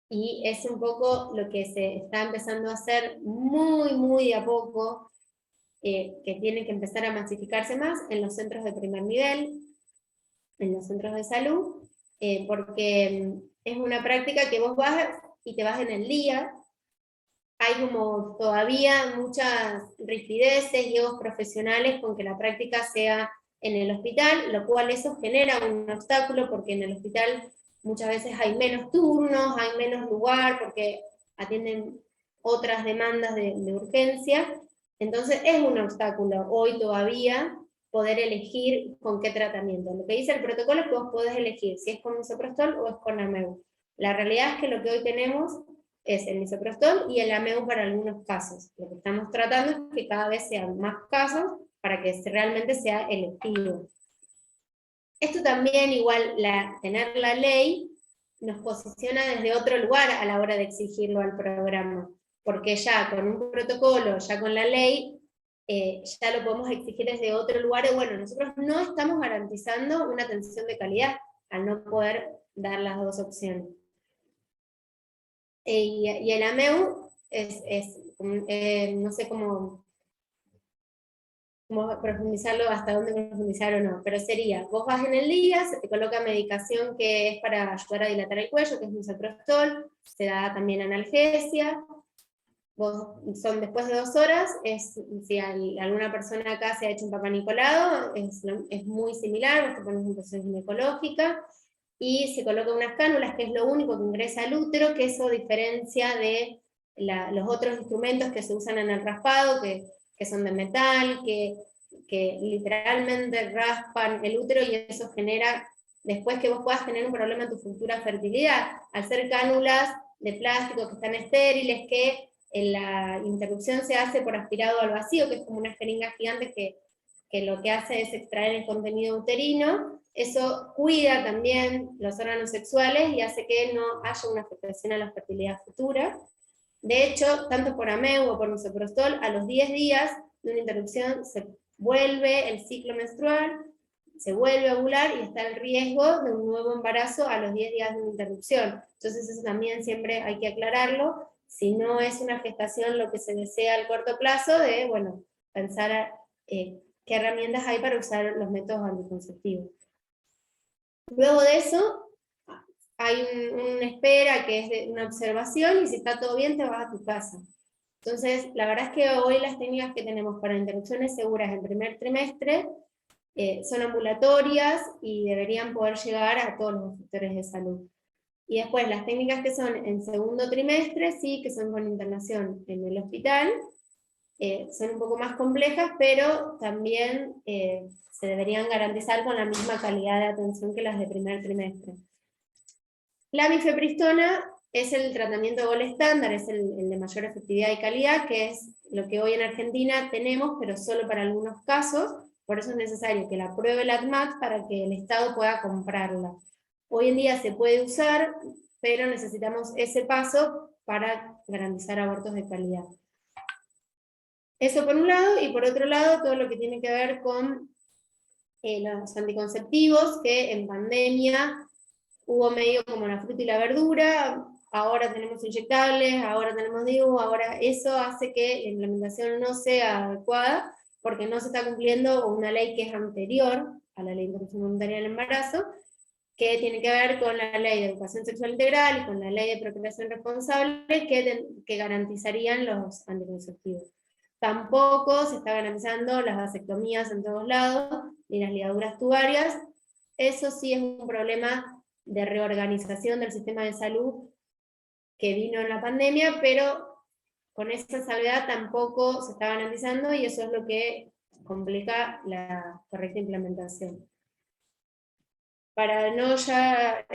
S4: y es un poco lo que se está empezando a hacer muy de a poco, que tiene que empezar a masificarse más en los centros de primer nivel, en los centros de salud, porque es una práctica que vos vas y te vas en el día. Hay como todavía muchas rigideces y egos profesionales con que la práctica sea en el hospital, lo cual eso genera un obstáculo porque en el hospital muchas veces hay menos turnos, hay menos lugar porque atienden otras demandas de urgencia, entonces es un obstáculo hoy todavía poder elegir con qué tratamiento. Lo que dice el protocolo es que vos podés elegir si es con misoprostol o es con AMEU. La realidad es que lo que hoy tenemos es el misoprostol y el AMEU para algunos casos. Lo que estamos tratando es que cada vez sean más casos para que realmente sea electivo. Esto también, igual, tener la ley nos posiciona desde otro lugar a la hora de exigirlo al programa, porque ya con un protocolo, ya con la ley, ya lo podemos exigir desde otro lugar, y bueno, nosotros no estamos garantizando una atención de calidad, al no poder dar las dos opciones. Y el AMEU no sé cómo profundizarlo, hasta dónde profundizar o no, pero sería, vos vas en el día, se te coloca medicación que es para ayudar a dilatar el cuello, que es misoprostol, se da también analgesia, son después de 2 horas, si alguna persona acá se ha hecho un Papá Nicolau, es muy similar, vos te pones una posición ginecológica, y se coloca unas cánulas, que es lo único que ingresa al útero, que eso diferencia de los otros instrumentos que se usan en el raspado, que son de metal, que literalmente raspan el útero, y eso genera, después que vos puedas tener un problema en tu futura fertilidad, al ser cánulas de plástico que están estériles, que la interrupción se hace por aspirado al vacío, que es como una jeringa gigante que lo que hace es extraer el contenido uterino. Eso cuida también los órganos sexuales y hace que no haya una afectación a la fertilidad futura. De hecho, tanto por AMEU o por misoprostol, a los 10 días de una interrupción se vuelve el ciclo menstrual, se vuelve a ovular y está el riesgo de un nuevo embarazo a los 10 días de una interrupción. Entonces eso también siempre hay que aclararlo, si no es una gestación lo que se desea al corto plazo, de, bueno, pensar qué herramientas hay para usar los métodos anticonceptivos. Luego de eso, hay una espera que es de una observación, y si está todo bien te vas a tu casa. Entonces, la verdad es que hoy las técnicas que tenemos para interrupciones seguras en primer trimestre son ambulatorias y deberían poder llegar a todos los sectores de salud. Y después las técnicas que son en segundo trimestre, sí, que son con internación en el hospital, son un poco más complejas, pero también se deberían garantizar con la misma calidad de atención que las de primer trimestre. La mifepristona es el tratamiento de gold estándar, es el de mayor efectividad y calidad, que es lo que hoy en Argentina tenemos, pero solo para algunos casos, por eso es necesario que la apruebe la ACMAT para que el Estado pueda comprarla. Hoy en día se puede usar, pero necesitamos ese paso para garantizar abortos de calidad. Eso por un lado, y por otro lado, todo lo que tiene que ver con los anticonceptivos, que en pandemia hubo medio como la fruta y la verdura, ahora tenemos inyectables, ahora tenemos DIU, ahora eso hace que la implementación no sea adecuada, porque no se está cumpliendo una ley que es anterior a la ley de interrupción voluntaria del embarazo, que tiene que ver con la ley de educación sexual integral y con la ley de procreación responsable, que garantizarían los anticonceptivos. Tampoco se está garantizando las vasectomías en todos lados, ni las ligaduras tubarias. Eso sí es un problema de reorganización del sistema de salud que vino en la pandemia, pero con esa salvedad tampoco se está garantizando y eso es lo que complica la correcta implementación. Para no ya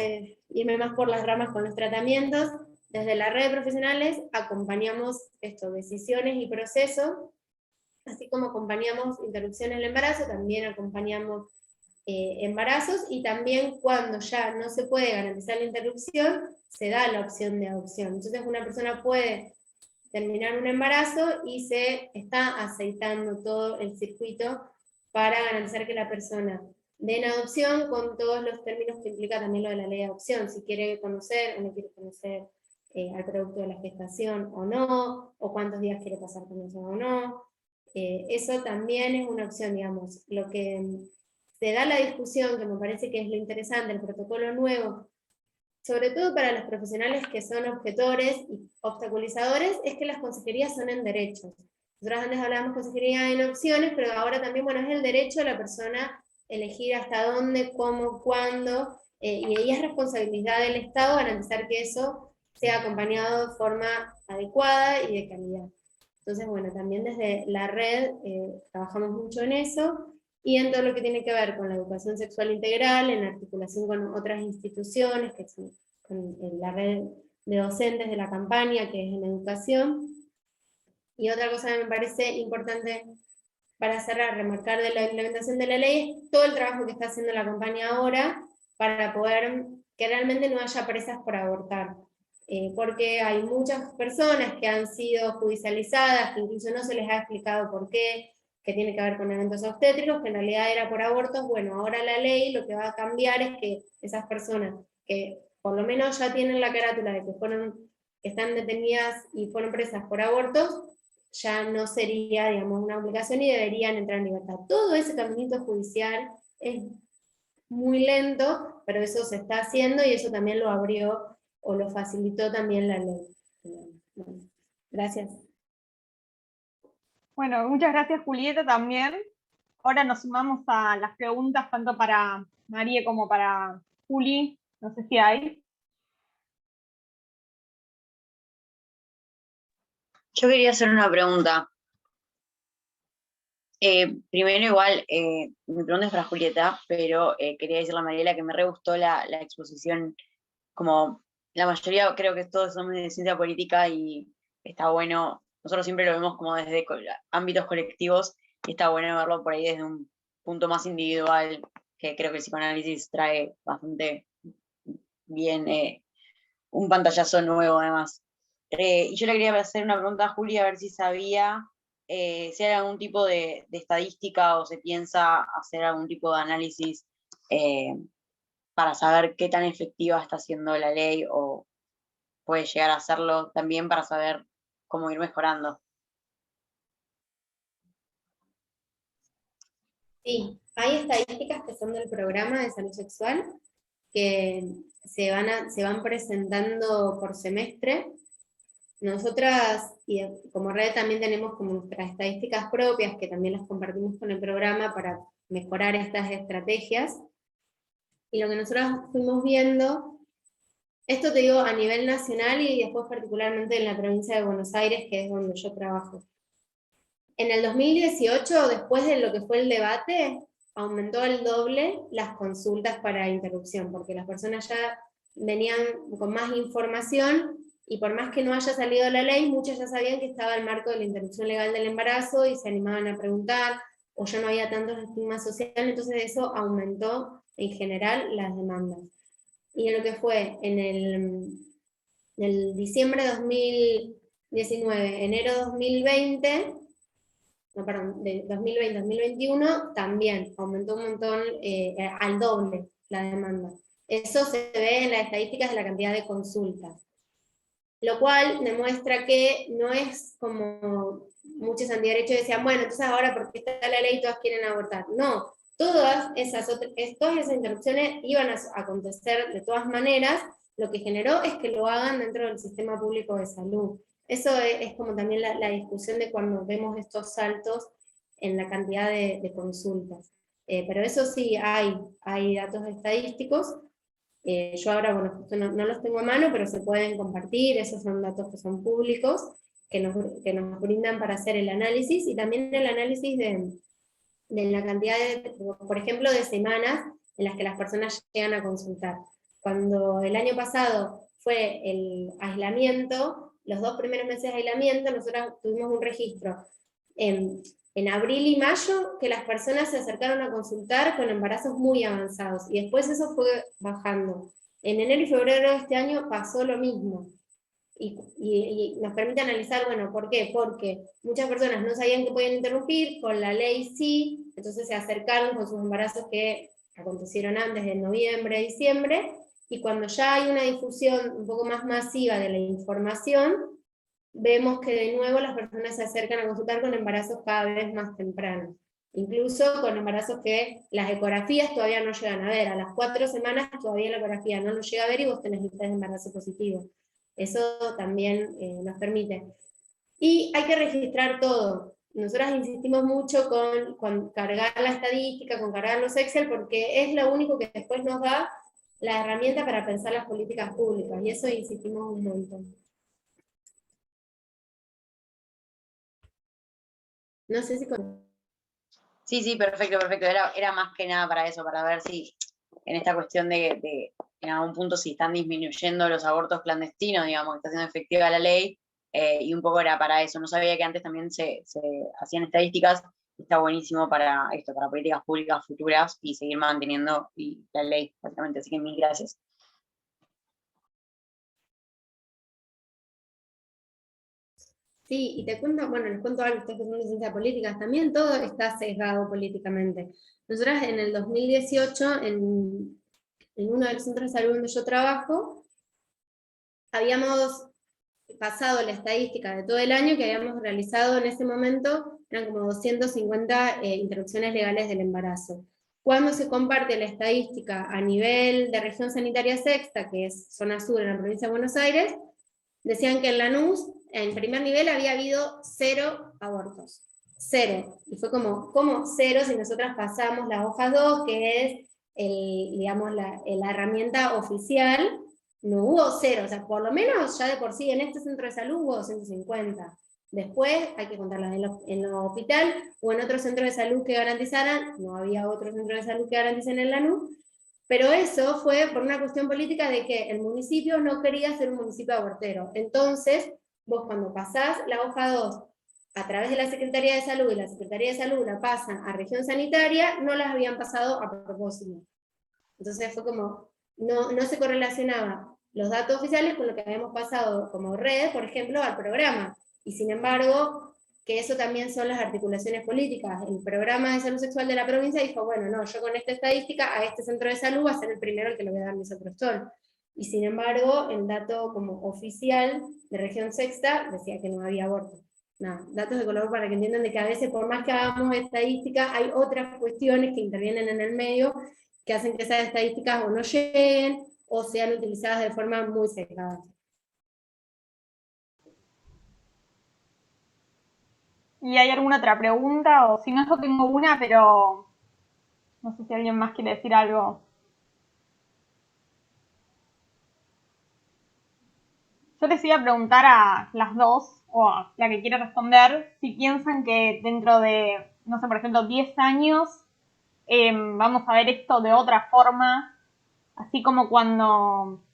S4: irme más por las ramas con los tratamientos, desde la red de profesionales acompañamos decisiones y procesos, así como acompañamos interrupción del embarazo, también acompañamos embarazos, y también cuando ya no se puede garantizar la interrupción, se da la opción de adopción. Entonces una persona puede terminar un embarazo y se está aceitando todo el circuito para garantizar que la persona dé en adopción con todos los términos que implica también lo de la ley de adopción, si quiere conocer o no quiere conocer al producto de la gestación o no, o cuántos días quiere pasar con eso o no. Eso también es una opción, digamos. Lo que se da la discusión, que me parece que es lo interesante, el protocolo nuevo, sobre todo para los profesionales que son objetores y obstaculizadores, es que las consejerías son en derechos. Nosotros antes hablábamos de consejería en opciones, pero ahora también, bueno, es el derecho de la persona elegir hasta dónde, cómo, cuándo, y ahí es responsabilidad del Estado garantizar que eso sea acompañado de forma adecuada y de calidad. Entonces, bueno, también desde la red trabajamos mucho en eso, y en todo lo que tiene que ver con la educación sexual integral, en articulación con otras instituciones, que son con la red de docentes de la campaña, que es en educación. Y otra cosa que me parece importante para cerrar, remarcar de la implementación de la ley, es todo el trabajo que está haciendo la campaña ahora, para poder que realmente no haya presas por abortar. Porque hay muchas personas que han sido judicializadas, que incluso no se les ha explicado por qué, que tiene que ver con eventos obstétricos, que en realidad era por abortos. Bueno, ahora la ley lo que va a cambiar es que esas personas que por lo menos ya tienen la carátula de que están detenidas y fueron presas por abortos, ya no sería, digamos, una obligación y deberían entrar en libertad. Todo ese caminito judicial es muy lento, pero eso se está haciendo y eso también lo abrió o lo facilitó también la ley. Bueno, gracias.
S1: Bueno, muchas gracias Julieta también. Ahora nos sumamos a las preguntas tanto para María como para Juli. No sé si hay.
S3: Yo quería hacer una pregunta. Primero igual, mi pregunta es para Julieta, pero quería decirle a Mariela que me re gustó la exposición, como la mayoría creo que todos somos de ciencia política y está bueno, nosotros siempre lo vemos como desde ámbitos colectivos y está bueno verlo por ahí desde un punto más individual, que creo que el psicoanálisis trae bastante bien, un pantallazo nuevo además. Y yo le quería hacer una pregunta a Juli, a ver si sabía si hay algún tipo de estadística o se piensa hacer algún tipo de análisis para saber qué tan efectiva está siendo la ley o puede llegar a hacerlo también para saber cómo ir mejorando.
S4: Sí, hay estadísticas que son del programa de salud sexual, que se van presentando por semestre. Nosotras, y como red, también tenemos como nuestras estadísticas propias, que también las compartimos con el programa para mejorar estas estrategias. Y lo que nosotros fuimos viendo, esto te digo a nivel nacional y después particularmente en la provincia de Buenos Aires, que es donde yo trabajo. En el 2018, después de lo que fue el debate, aumentó el doble las consultas para interrupción, porque las personas ya venían con más información, y por más que no haya salido la ley, muchas ya sabían que estaba el marco de la interrupción legal del embarazo, y se animaban a preguntar, o ya no había tantos estigmas sociales, entonces eso aumentó en general las demandas. Y en lo que fue en el diciembre de 2019, enero 2020, no, perdón, de 2020-2021, también aumentó un montón, al doble la demanda. Eso se ve en las estadísticas de la cantidad de consultas. Lo cual demuestra que no es como muchos antiderechos decían, bueno, entonces ahora porque está la ley todas quieren abortar. No, todas esas interrupciones iban a acontecer de todas maneras. Lo que generó es que lo hagan dentro del sistema público de salud. Eso es como también la discusión de cuando vemos estos saltos en la cantidad de consultas. Pero eso sí, hay datos estadísticos. Yo ahora, bueno, justo no los tengo a mano, pero se pueden compartir, esos son datos que son públicos, que nos brindan para hacer el análisis, y también el análisis de la cantidad por ejemplo, de semanas en las que las personas llegan a consultar. Cuando el año pasado fue el aislamiento, los 2 primeros meses de aislamiento, nosotros tuvimos un registro en abril y mayo que las personas se acercaron a consultar con embarazos muy avanzados, y después eso fue bajando. En enero y febrero de este año pasó lo mismo. Y nos permite analizar, bueno, ¿por qué? Porque muchas personas no sabían que podían interrumpir, con la ley sí, entonces se acercaron con sus embarazos que acontecieron antes de noviembre, diciembre, y cuando ya hay una difusión un poco más masiva de la información, vemos que de nuevo las personas se acercan a consultar con embarazos cada vez más tempranos. Incluso con embarazos que las ecografías todavía no llegan a ver. A las 4 semanas todavía la ecografía no lo llega a ver y vos tenés el test de embarazo positivo. Eso también nos permite. Y hay que registrar todo. Nosotras insistimos mucho con cargar la estadística, con cargar los Excel, porque es lo único que después nos da la herramienta para pensar las políticas públicas, y eso insistimos un montón. No sé si...
S3: Sí, perfecto. Era más que nada para eso, para ver si en esta cuestión de en algún punto si están disminuyendo los abortos clandestinos, digamos, que está siendo efectiva la ley, y un poco era para eso. No sabía que antes también se hacían estadísticas, está buenísimo para esto, para políticas públicas futuras y seguir manteniendo la ley, básicamente. Así que mil gracias.
S4: Sí, y te cuento, bueno, les cuento algo, ustedes que son de ciencias políticas, también todo está sesgado políticamente. Nosotras en el 2018, en uno de los centros de salud donde yo trabajo, habíamos pasado la estadística de todo el año que habíamos realizado en ese momento, eran como 250 interrupciones legales del embarazo. Cuando se comparte la estadística a nivel de región sanitaria sexta, que es zona sur en la provincia de Buenos Aires, decían que en Lanús, en primer nivel, había habido 0 abortos. 0. Y fue como, ¿cómo 0 si nosotras pasamos la hoja 2, que es digamos, la herramienta oficial? No hubo 0, o sea, por lo menos ya de por sí en este centro de salud hubo 250. Después hay que contarlas en el hospital o en otro centro de salud que garantizaran, no había otro centro de salud que garanticen en Lanús, pero eso fue por una cuestión política de que el municipio no quería ser un municipio abortero. Entonces, vos cuando pasás la hoja 2 a través de la Secretaría de Salud, y la Secretaría de Salud la pasan a región sanitaria, no las habían pasado a propósito. Entonces fue como, no se correlacionaba los datos oficiales con lo que habíamos pasado como red, por ejemplo, al programa. Y sin embargo, que eso también son las articulaciones políticas. El programa de salud sexual de la provincia dijo, bueno, no, yo con esta estadística a este centro de salud va a ser el primero al que le voy a dar misoprostol. Y sin embargo, el dato como oficial de región sexta decía que no había aborto. Nada, datos de color para que entiendan de que a veces por más que hagamos estadística, hay otras cuestiones que intervienen en el medio que hacen que esas estadísticas o no lleguen o sean utilizadas de forma muy sesgada.
S1: ¿Y hay alguna otra pregunta? O si no, yo tengo una, pero no sé si alguien más quiere decir algo. Yo les iba a preguntar a las dos, o a la que quiera responder, si piensan que dentro de, no sé, por ejemplo, 10 años, vamos a ver esto de otra forma, así como cuando,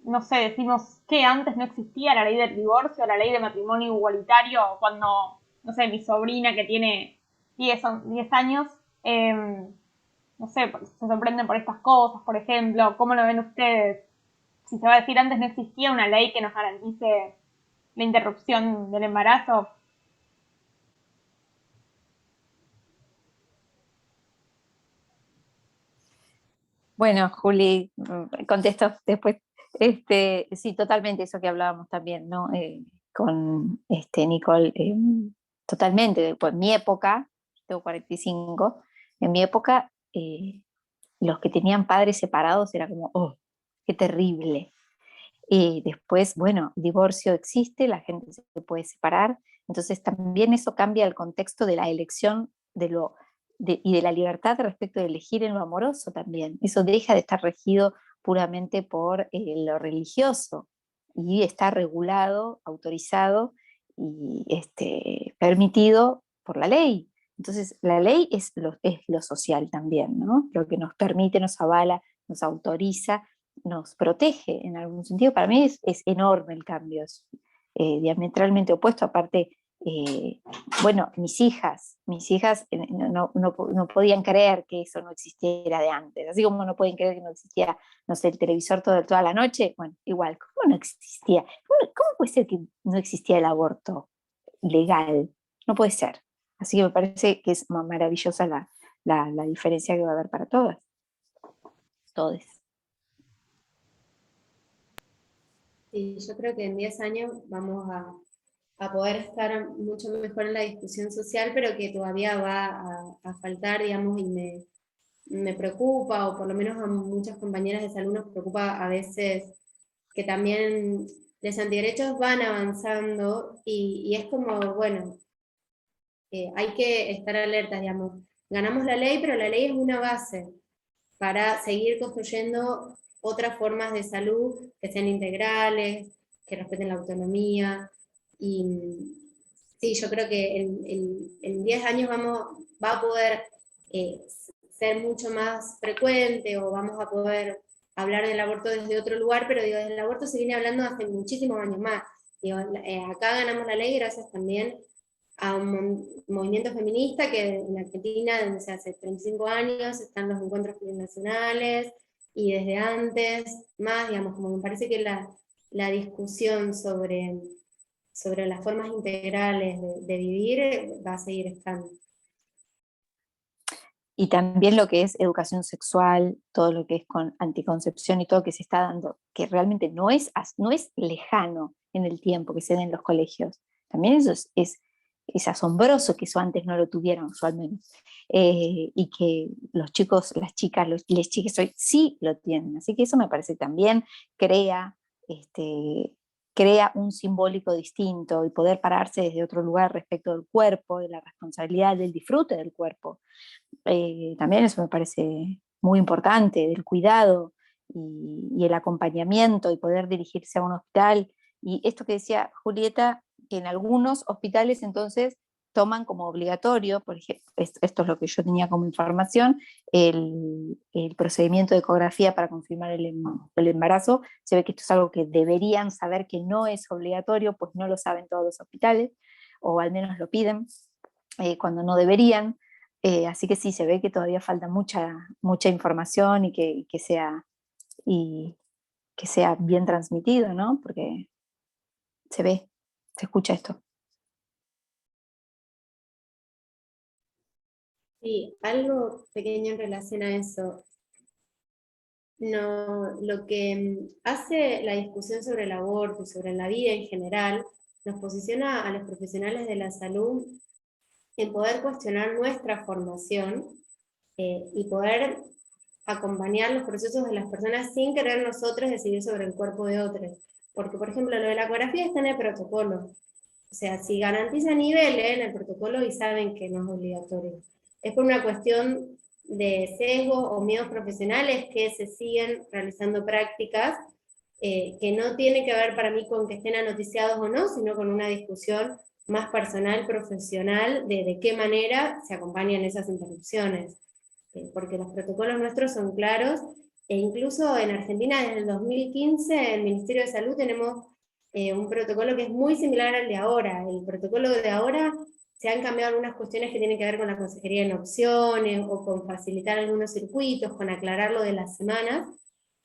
S1: no sé, decimos que antes no existía la ley del divorcio, la ley de matrimonio igualitario, cuando, no sé, mi sobrina que tiene 10 años, no sé, se sorprenden por estas cosas, por ejemplo, ¿cómo lo ven ustedes? Si se va a decir antes no existía una ley que nos garantice la interrupción del embarazo.
S2: Bueno, Juli, contesto después. Sí, totalmente eso que hablábamos también, ¿no? Con Nicole, totalmente. Pues en mi época, tengo 45, en mi época los que tenían padres separados era como, oh, qué terrible. Después, bueno, divorcio existe, la gente se puede separar, entonces también eso cambia el contexto de la elección y de la libertad respecto de elegir en lo amoroso también. Eso deja de estar regido puramente por lo religioso, y está regulado, autorizado y permitido por la ley. Entonces, la ley es lo social también, ¿no? Lo que nos permite, nos avala, nos autoriza, nos protege en algún sentido. Para mí es enorme el cambio, es diametralmente opuesto. Aparte, bueno, mis hijas no podían creer que eso no existiera de antes, así como no pueden creer que no existía, no sé, el televisor toda la noche. Bueno, igual, ¿cómo no existía? ¿Cómo puede ser que no existía el aborto legal? No puede ser. Así que me parece que es maravillosa la diferencia que va a haber para todas, todos.
S4: Sí, yo creo que en 10 años vamos a poder estar mucho mejor en la discusión social, pero que todavía va a faltar, digamos, y me preocupa, o por lo menos a muchas compañeras de salud nos preocupa a veces que también los antiderechos van avanzando y es como, bueno, hay que estar alertas, digamos. Ganamos la ley, pero la ley es una base para seguir construyendo otras formas de salud que sean integrales, que respeten la autonomía. Y sí, yo creo que en 10 años va a poder ser mucho más frecuente, o vamos a poder hablar del aborto desde otro lugar, pero digo, del aborto se viene hablando hace muchísimos años más. Digo, acá ganamos la ley gracias también a un movimiento feminista que en Argentina desde hace 35 años están los encuentros plurinacionales, y desde antes más, digamos, como me parece que la discusión sobre las formas integrales de vivir va a seguir estando.
S2: Y también lo que es educación sexual, todo lo que es con anticoncepción y todo que se está dando, que realmente no es lejano en el tiempo que se den en los colegios. También eso es asombroso que eso antes no lo tuvieran, usualmente. Y que los chicos, las chicas, les chicas hoy sí lo tienen. Así que eso me parece también crea un simbólico distinto, y poder pararse desde otro lugar respecto del cuerpo, de la responsabilidad, del disfrute del cuerpo. También eso me parece muy importante, del cuidado y el acompañamiento, y poder dirigirse a un hospital. Y esto que decía Julieta, que en algunos hospitales entonces toman como obligatorio, por ejemplo, esto es lo que yo tenía como información, el procedimiento de ecografía para confirmar el embarazo. Se ve que esto es algo que deberían saber, que no es obligatorio, pues no lo saben todos los hospitales, o al menos lo piden cuando no deberían. Así que sí, se ve que todavía falta mucha información, y que sea bien transmitido, ¿no? Porque se escucha esto.
S4: Sí, algo pequeño en relación a eso. No, lo que hace la discusión sobre el aborto, sobre la vida en general, nos posiciona a los profesionales de la salud en poder cuestionar nuestra formación y poder acompañar los procesos de las personas sin querer nosotros decidir sobre el cuerpo de otros. Porque, por ejemplo, lo de la ecografía está en el protocolo. O sea, si garantiza niveles en el protocolo y saben que no es obligatorio. Es por una cuestión de sesgos o miedos profesionales que se siguen realizando prácticas que no tiene que ver para mí con que estén anoticiados o no, sino con una discusión más personal, profesional, de qué manera se acompañan esas interrupciones. Porque los protocolos nuestros son claros, e incluso en Argentina desde el 2015, en el Ministerio de Salud tenemos un protocolo que es muy similar al de ahora. El protocolo de ahora se han cambiado algunas cuestiones que tienen que ver con la consejería en opciones, o con facilitar algunos circuitos, con aclarar lo de las semanas,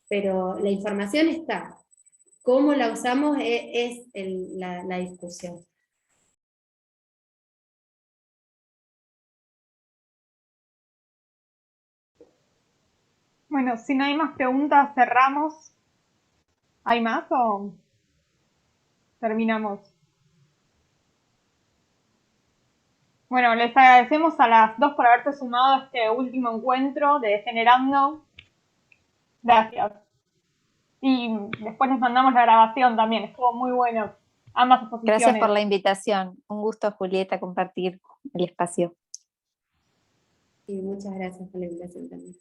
S4: pero la información está. Cómo la usamos es la discusión.
S1: Bueno, si no hay más preguntas, cerramos. ¿Hay más o terminamos? Bueno, les agradecemos a las dos por haberse sumado a este último encuentro de Degenerando. Gracias. Y después les mandamos la grabación también, estuvo muy bueno. Ambas exposiciones.
S2: Gracias por la invitación. Un gusto, Julieta, compartir el espacio.
S4: Y muchas gracias por la invitación también.